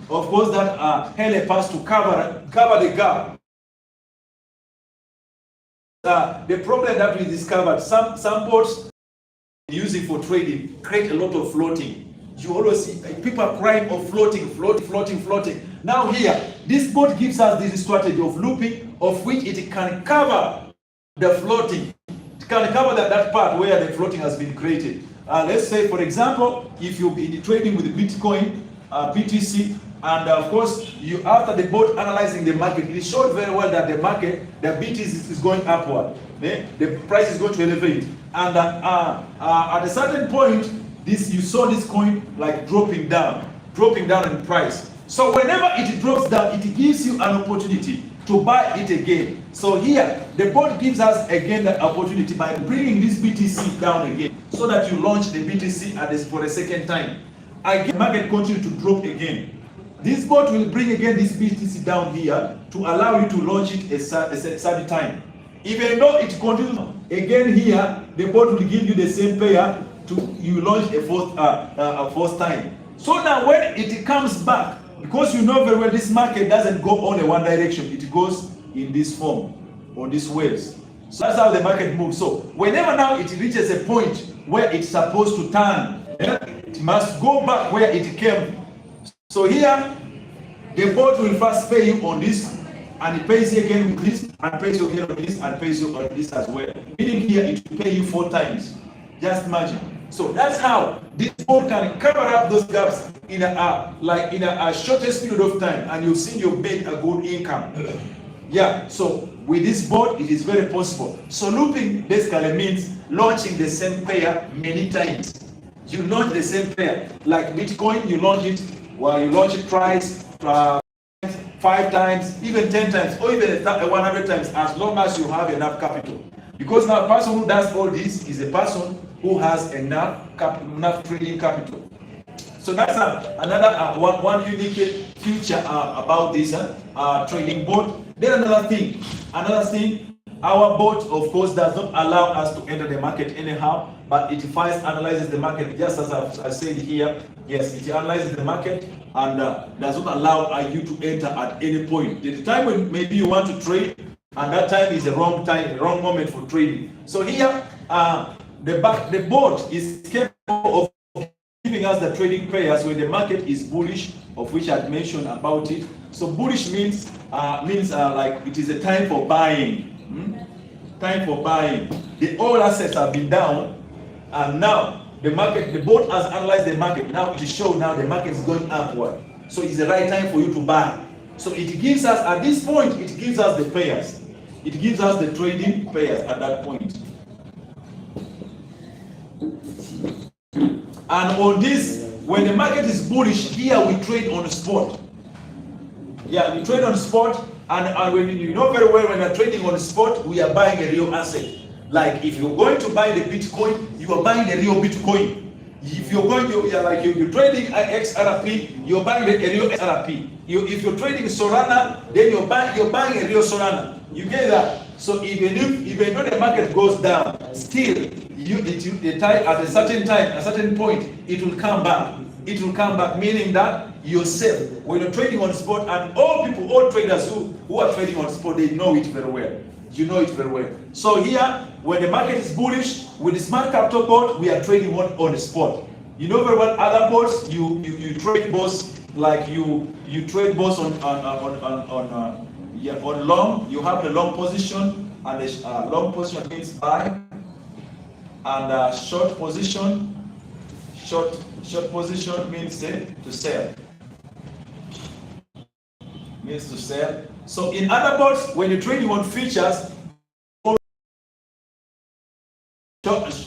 Of course, that help us to cover the gap. The problem that we discovered, some boats using for trading create a lot of floating. You always see people are crying of floating. Now here, this boat gives us this strategy of looping, of which it can cover the floating. It can cover that part where the floating has been created. Let's say, for example, if you've been trading with Bitcoin, BTC, and of course, after the boat analyzing the market, it showed very well that the BTC is going upward. The price is going to elevate, and at a certain point, you saw this coin like dropping down in price. So whenever it drops down, it gives you an opportunity to buy it again. So here, the board gives us again the opportunity by bringing this BTC down again, so that you launch the BTC for the second time. Again, the market continues to drop again. This board will bring again this BTC down here to allow you to launch it a third time. Even though it continues again here, the board will give you the same pair you launch a fourth time. So now when it comes back, because you know very well this market doesn't go only one direction, it goes in this form or these waves. So that's how the market moves. So whenever now it reaches a point where it's supposed to turn, it must go back where it came. So here, the board will first pay you on this, and it pays you again with this, and pays you again on this, and pays you on this as well. Meaning here, it will pay you 4 times. Just imagine. So that's how this board can cover up those gaps in a shortest period of time, and you'll see you make a good income. Yeah, so with this board, it is very possible. So looping basically means launching the same pair many times. You launch the same pair, like Bitcoin, you launch it twice, 5 times, even 10 times, or even 100 times, as long as you have enough capital. Because now a person who does all this is a person who has enough trading capital. So that's another one unique feature about this trading board. Then another thing, our board of course does not allow us to enter the market anyhow, but it first analyzes the market, just as I said here. Yes, it analyzes the market and does not allow you to enter at any point. The time when maybe you want to trade, and that time is the wrong moment for trading. So here, the board is capable of giving giving us the trading pairs when the market is bullish, of which I mentioned about it. So bullish means like it is a time for buying. Time for buying. All assets have been down, and now the board has analyzed the market. Now it is shown now the market is going upward. So it's the right time for you to buy. So it gives us, at this point, it gives us the pairs. It gives us the trading pairs at that point. And on this, when the market is bullish, here we trade on the spot. Yeah, we trade on the spot, and when you know very well when we are trading on the spot, we are buying a real asset. Like if you're going to buy the Bitcoin, you are buying the real Bitcoin. If you're going, you're trading XRP, you're buying a real XRP. If you're trading Solana, then you're buying a real Solana. You get that? So even though the market goes down, still at a certain point, it will come back. It will come back, meaning that you're safe. When you're trading on spot, and all traders who are trading on spot, they know it very well. You know it very well. So here, when the market is bullish, with the smart capital board, we are trading on the spot. You know very well other boards, you trade boards like you trade boards on long. You have the long position, and the long position means buy, and short position means to sell. Means to sell. So in other words, when you're trading on futures,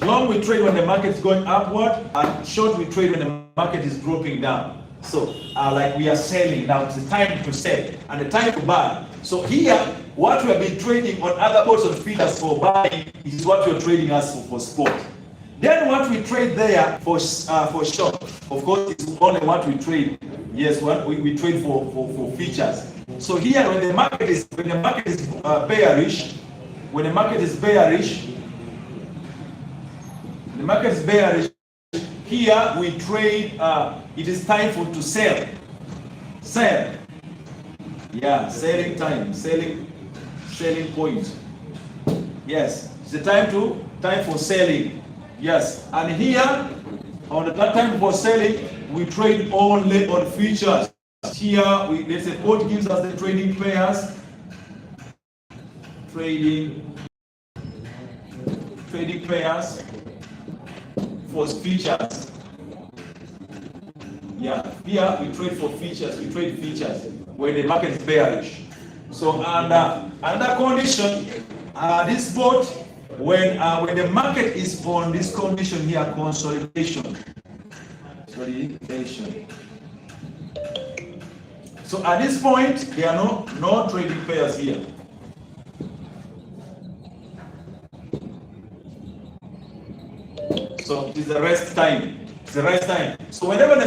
long we trade when the market is going upward, and short we trade when the market is dropping down. So like we are selling now, it's the time to sell and the time to buy. So here, what we have been trading on other boards of futures for buying is what we're trading us for spot. Then what we trade there for short, of course, is only what we trade. Yes, what we trade for features. So here, when the market is bearish, here we trade. It is time to sell. Sell. Yeah, selling time, selling point. Yes, it's the time for selling. Yes, and here on that time for selling, we trade only on futures. Here, let's say what gives us the trading pairs. Trading pairs for futures. Yeah, here we trade for futures. We trade futures when the market is bearish. So under condition, this board. When the market is on this condition here, consolidation. So at this point, there are no trading pairs here. So it is the rest time. It's the rest time. So whenever the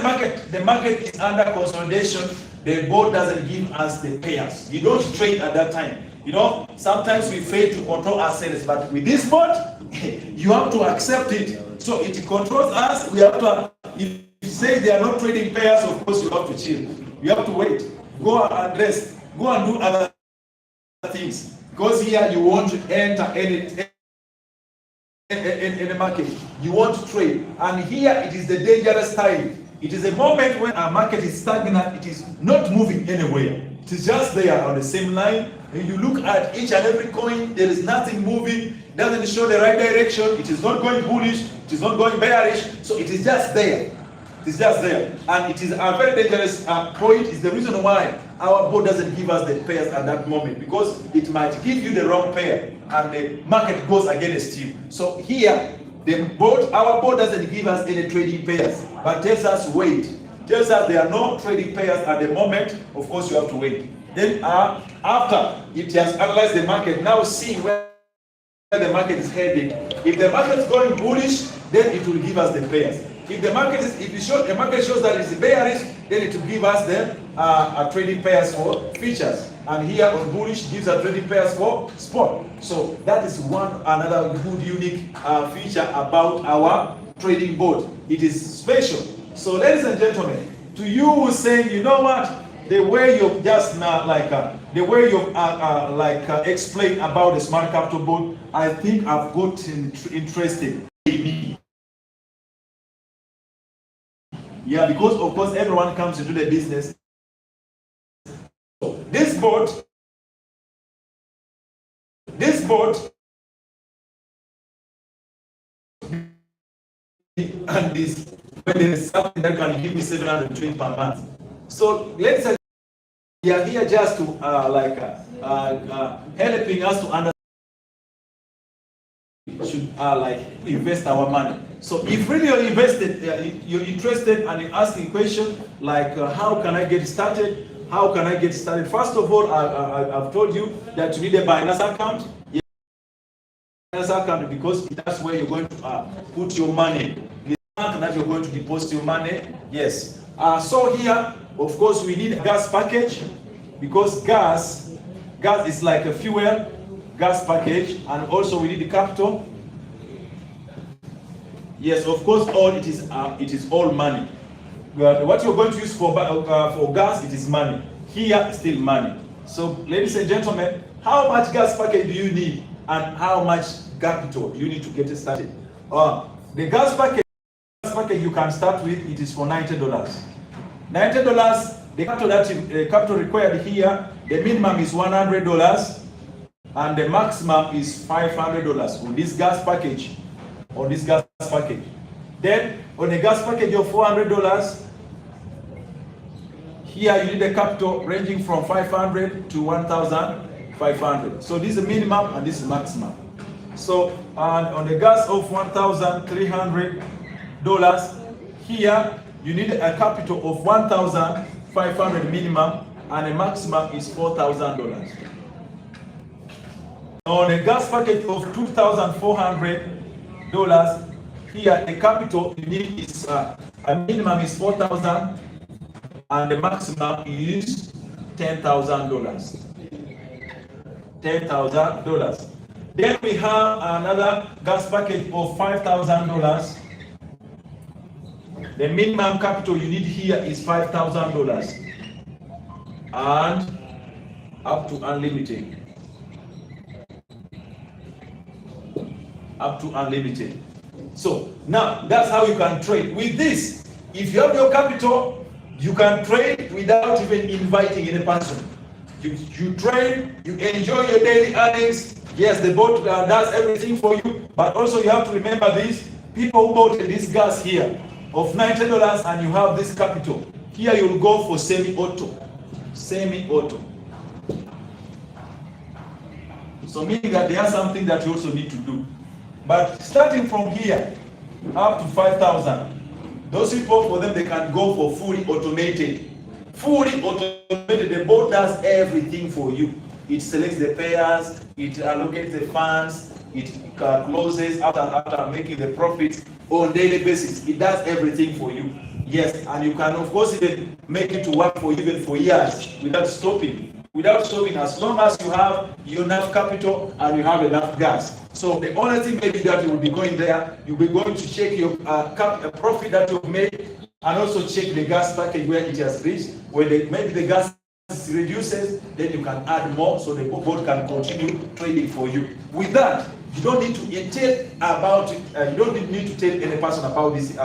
market is under consolidation, the board doesn't give us the pairs. You don't trade at that time. You know, sometimes we fail to control ourselves, but with this board, you have to accept it. So it controls us. We have to. If you say they are not trading pairs, of course you have to chill. You have to wait. Go and rest. Go and do other things. Because here you want to enter in the market. You want to trade, and here it is the dangerous time. It is a moment when our market is stagnant. It is not moving anywhere. It is just there on the same line. When you look at each and every coin, there is nothing moving, doesn't show the right direction, it is not going bullish, it is not going bearish, so it is just there. It is just there. And it is a very dangerous point. Is the reason why our board doesn't give us the pairs at that moment, because it might give you the wrong pair and the market goes against you. So here, our board doesn't give us any trading pairs, but tells us wait. Tells us there are no trading pairs at the moment. Of course, you have to wait. Then after it has analyzed the market, now see where the market is heading. If the market is going bullish, then it will give us the pairs. If the market shows that it's bearish, then it will give us the trading pairs for futures. And here on bullish gives us trading pairs for spot. So that is another good unique feature about our trading board. It is special. So ladies and gentlemen, to you who saying, you know what, the way you've just now explained about the smart capital board, I think I've got interested. Yeah, because of course everyone comes into the business. So this boat, and this, when there is something that can give me 720 per month. So let's say we are here just to helping us to understand should invest our money. So if really you're invested, you're interested and you're asking questions like how can I get started? How can I get started? First of all, I've told you that you need a BINANCE account. Account because that's where you're going to put your money. The bank that you're going to deposit your money. Yes. So here, of course, we need a gas package because gas is like a fuel gas package, and also we need the capital. Yes, of course, it is all money. What you're going to use for gas, it is money. Here, still money. So, ladies and gentlemen, how much gas package do you need? And how much capital you need to get started? The gas package you can start with, it is for $90. $90, the capital required here, the minimum is $100 and the maximum is $500 on this gas package. Then on a gas package of $400, here you need a capital ranging from $500 to $1,500. So this is the minimum and this is maximum. So on the gas of $1,300, here you need a capital of $1,500 minimum and the maximum is $4,000. On a gas package of $2,400, here the capital you need is a minimum is $4,000 and the maximum is $10,000. $10,000. Then we have another gas package of $5,000. The minimum capital you need here is $5,000 and up to unlimited. So now that's how you can trade. With this, if you have your capital, you can trade without even inviting any person. You trade, you enjoy your daily earnings. Yes, the boat does everything for you, but also you have to remember this. People who bought this gas here of $90 and you have this capital, here you'll go for semi-auto. So meaning that there's something that you also need to do. But starting from here up to 5,000, those people, for them, they can go for fully automated. The boat does everything for you. It selects the pairs, it allocates the funds, it closes after making the profits on a daily basis. It does everything for you. Yes, and you can of course even make it to work for even for years without stopping. As long as you have enough capital and you have enough gas. So the only thing maybe that you will be going there, you'll be going to check your profit that you've made and also check the gas package where it has reached. When maybe the gas reduces, then you can add more so the boat can continue trading for you. With that, you don't need to tell about it. You don't need to tell any person about this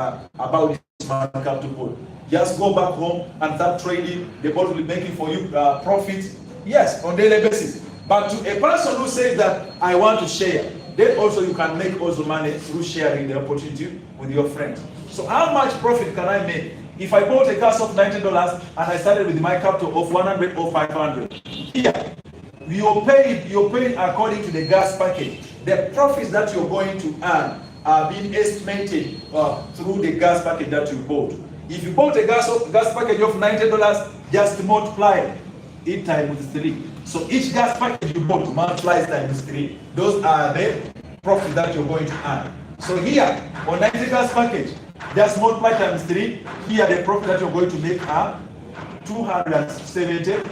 capital boat. Just go back home and start trading. The boat will be making for you profits, yes, on daily basis. But to a person who says that I want to share, then also you can make also money through sharing the opportunity with your friends. So how much profit can I make? If I bought a gas of $90 and I started with my capital of $100 or $500, here you're paid according to the gas package. The profits that you're going to earn are being estimated through the gas package that you bought. If you bought a gas package of $90, just multiply it times 3. So each gas package you bought multiplies times 3. Those are the profits that you're going to earn. So here, on 90 gas package, just multiply times 3. Here, the profit that you're going to make are $270.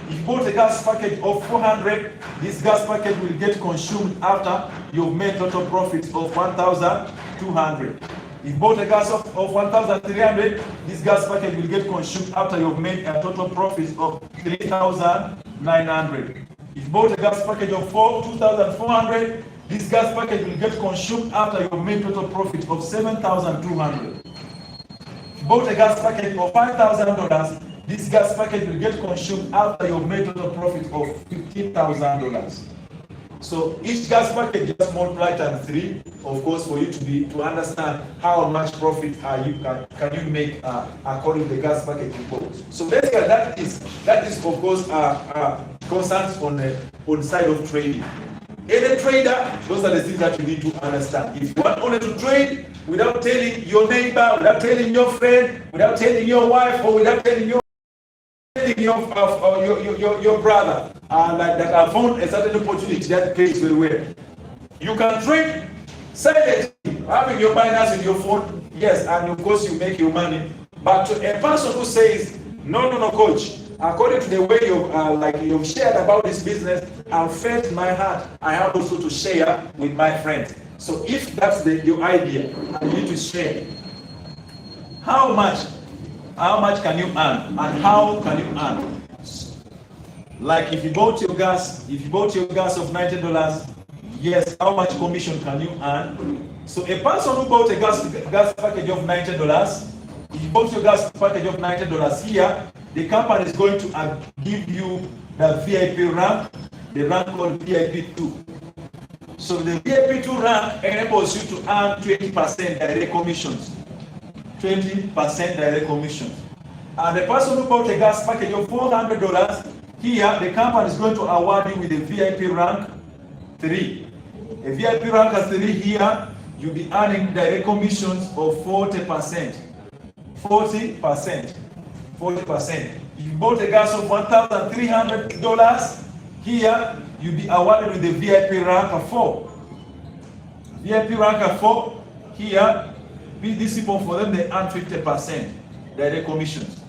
If you bought a gas package of $400, this gas package will get consumed after you've made total profits of $1,200. If you bought a gas of $1,300, this gas package will get consumed after you've made a total profits of $3,900. If you bought a gas package of $2,400, this gas package will get consumed after you've made total profit of $7,200. If you you bought a gas package of $5,000, this gas package will get consumed after you've made total profit of $15,000. So each gas package just multiply times 3, of course, for you to understand how much profit can you make according to the gas package you bought. So basically, that is of course concerns on the side of trading. Any trader, those are the things that you need to understand. If you want only to trade without telling your neighbor, without telling your friend, without telling your wife, or without telling your brother, like that, I found a certain opportunity that pays very well. You can trade silently, having your BINANCE in your phone, yes, and of course you make your money. But to a person who says, no, coach, according to the way you've shared about this business, I've felt my heart, I have also to share with my friends. So if that's your idea, you need to share. How much can you earn, and how can you earn? Like if you bought your gas of $90, yes, how much commission can you earn? So a person who bought a gas package of $90, if you bought your gas package of $90 here, the company is going to give you the VIP rank, the rank called VIP 2. So the VIP 2 rank enables you to earn 20% direct commissions. 20% direct commission. And the person who bought a gas package of $400, here the company is going to award you with a VIP rank 3. A VIP rank 3 here, you'll be earning direct commissions of 40%. 40%. If you bought a gas of $1,300, here you'll be awarded with a VIP rank 4. VIP rank 4, here, these people, for them, they earn 50% direct commissions.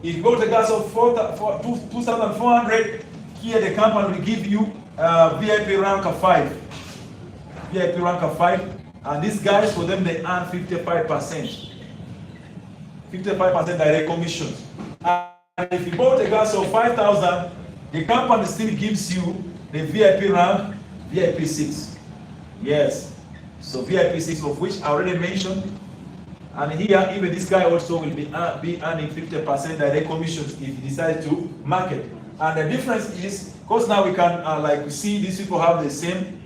If you bought a gas of $2,400, here the company will give you VIP rank 5. VIP rank 5, and these guys, for them, they earn 55%. 55% direct commissions. And if you bought a gas of $5,000, the company still gives you the VIP rank, VIP 6. Yes. So VIP 6, of which I already mentioned. And here, even this guy also will be earning 50% direct commissions if he decides to market. And the difference is, because now we can see these people have the same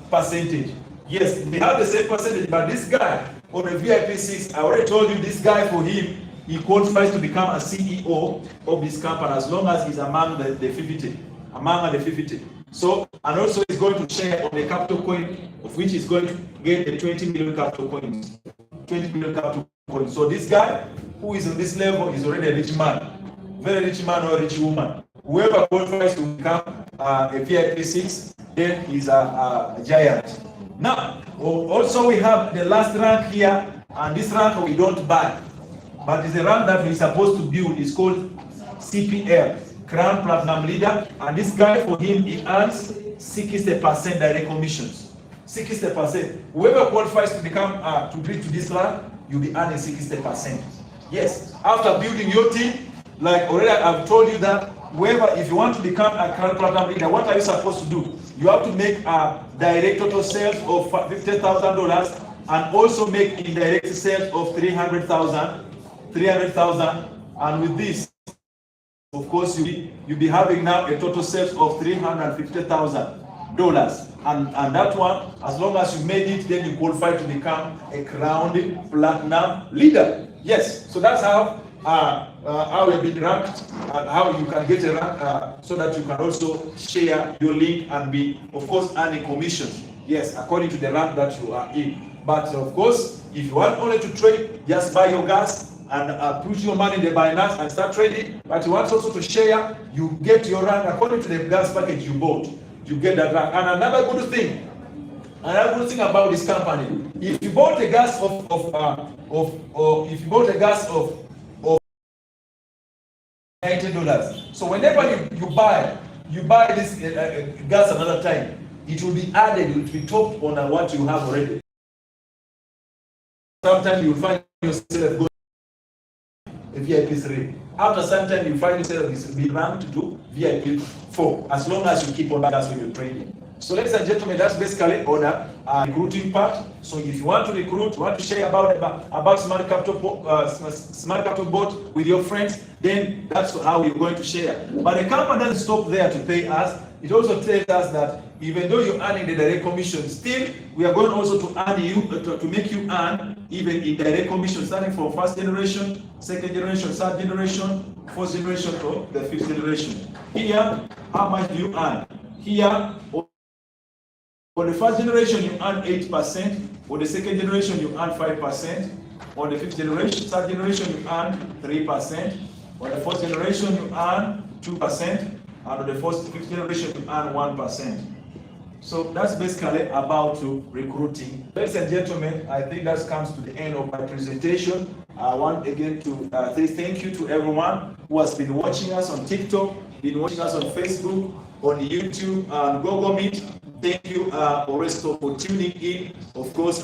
percentage. Yes, they have the same percentage, but this guy on the VIP 6, I already told you, this guy, for him, he qualifies to become a CEO of this company as long as he's among the 50. So, and also he's going to share on the capital coin, of which he's going to get the 20 million capital coins. 20 million capital coins. So this guy who is on this level is already a rich man. Very rich man or a rich woman. Whoever qualifies to become a VIP 6, then he's a giant. Now, also we have the last rank here, and this rank we don't buy. But it's a rank that we're supposed to build. It's called CPL, Crown Platinum Leader. And this guy, for him, he earns 60% direct commissions. 60%. Whoever qualifies to become to reach to this rank, you'll be earning 60%. Yes. After building your team, like already I've told you that if you want to become a Crown Platinum Leader, what are you supposed to do? You have to make a direct total sales of $50,000 and also make indirect sales of $300,000. And with this, of course, you'll be having now a total sales of $350,000. And that one, as long as you made it, then you qualify to become a Crown Platinum Leader. Yes, so that's how you've been ranked, and how you can get a rank, so that you can also share your link and be, of course, earning commissions. Yes, according to the rank that you are in. But of course, if you want only to trade, just buy your gas and put your money in the BINANCE and start trading. But you want also to share, you get your rank according to the gas package you bought. You get that rank. And another good thing about this company, if you bought a gas of $90, so whenever you buy this gas another time, it will be added, it will be topped on what you have already. Sometimes you will find yourself going to VIP 3. After some time, you find yourself be ranked to VIP 4, as long as you keep on gas when you're trading. So ladies and gentlemen, that's basically on the recruiting part. So if you want to recruit, want to share about Smart Capital Bot with your friends, then that's how you're going to share. But the company doesn't stop there to pay us. It also tells us that even though you're earning the direct commission, still we are going also to earn you to make you earn even in direct commission, starting from first generation, second generation, third generation, fourth generation, to the fifth generation. Here, how much do you earn? Here, on the first generation, you earn 8%. On the second generation, you earn 5%. On the fifth generation, third generation, you earn 3%. On the fourth generation, you earn 2%. And on the fifth generation, you earn 1%. So that's basically about recruiting. Ladies and gentlemen, I think that comes to the end of my presentation. I want again to say thank you to everyone who has been watching us on TikTok, been watching us on Facebook, on YouTube, and Google Meet. Thank you, Oresto, for tuning in. Of course,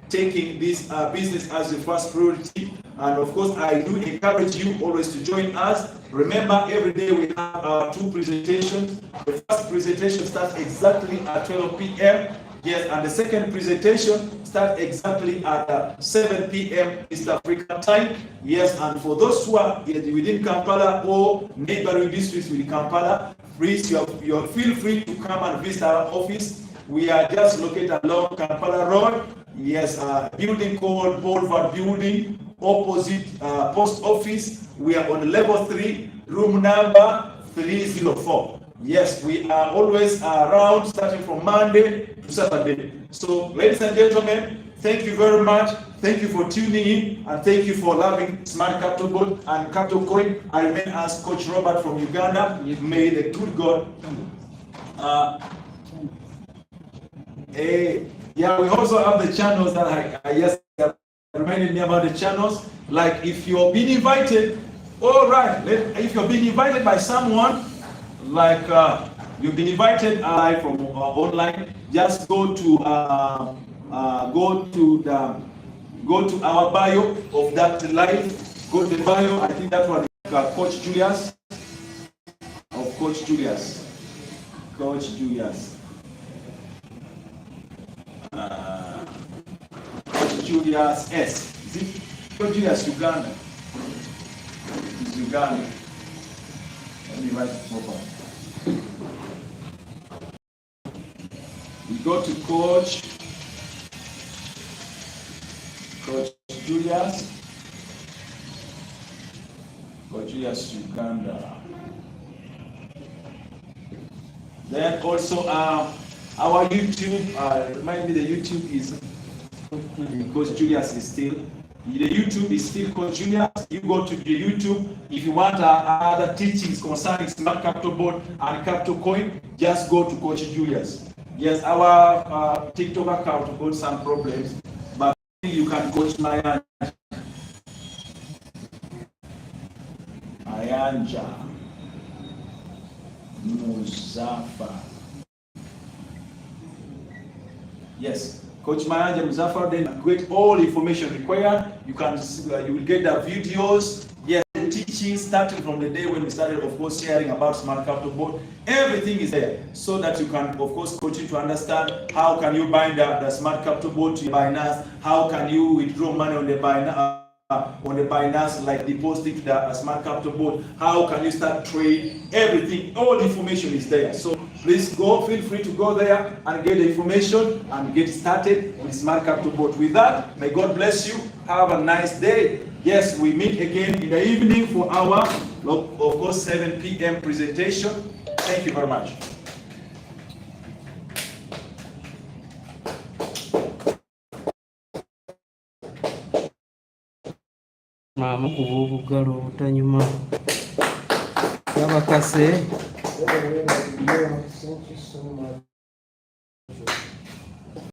taking this business as the first priority. And of course, I do encourage you always to join us. Remember, every day we have 2 presentations. The first presentation starts exactly at 12 p.m. Yes, and the second presentation starts exactly at 7 p.m. East African time. Yes, and for those who are within Kampala or neighboring districts within Kampala, please, feel free to come and visit our office. We are just located along Kampala Road. Yes, building called Boulevard Building, opposite post office. We are on level 3, room number 304. Yes, we are always around, starting from Monday to Saturday. So, ladies and gentlemen, thank you very much. Thank you for tuning in, and thank you for loving Smart Capital Bot and Capital Coin. I remain as Coach Robert from Uganda. May the good God. Yeah, we also have the channels that reminded me about the channels. Like if you're being invited, all right. If you're being invited by someone, like you've been invited live from online, just go to our bio of that live. Go to the bio. I think that one is Coach Julius. Of Coach Julius. Coach Julius. Julius S. Is it Coach Julius Uganda? It's Uganda. Let me write it properly. We go to Coach Julius. Coach Julius Uganda. Then also our YouTube, remind me the YouTube is Coach Julius is still. The YouTube is still Coach Julius. You go to the YouTube. If you want other teachings concerning Smart Capital Bot and Capital Coin, just go to Coach Julius. Yes, our TikTok account got some problems, but you can coach Ayanja Muzaffar. Yes. Coach Mayanja Muzaffar, then get all information required. You will get the videos, yes, the teaching starting from the day when we started, of course, sharing about Smart Capital Bot. Everything is there, so that you can, of course, coach you to understand how can you bind the Smart Capital Bot to Binance, how can you withdraw money on the Binance, like depositing to the Smart Capital Bot, how can you start trade, everything, all the information is there. So please feel free to go there and get the information and get started with Smart Capital Bot. With that, may God bless you. Have a nice day. Yes, we meet again in the evening for our, of course, 7 p.m. presentation. Thank you very much. Mama kuba obugalo obutanyuma yabakase. Thank you so much.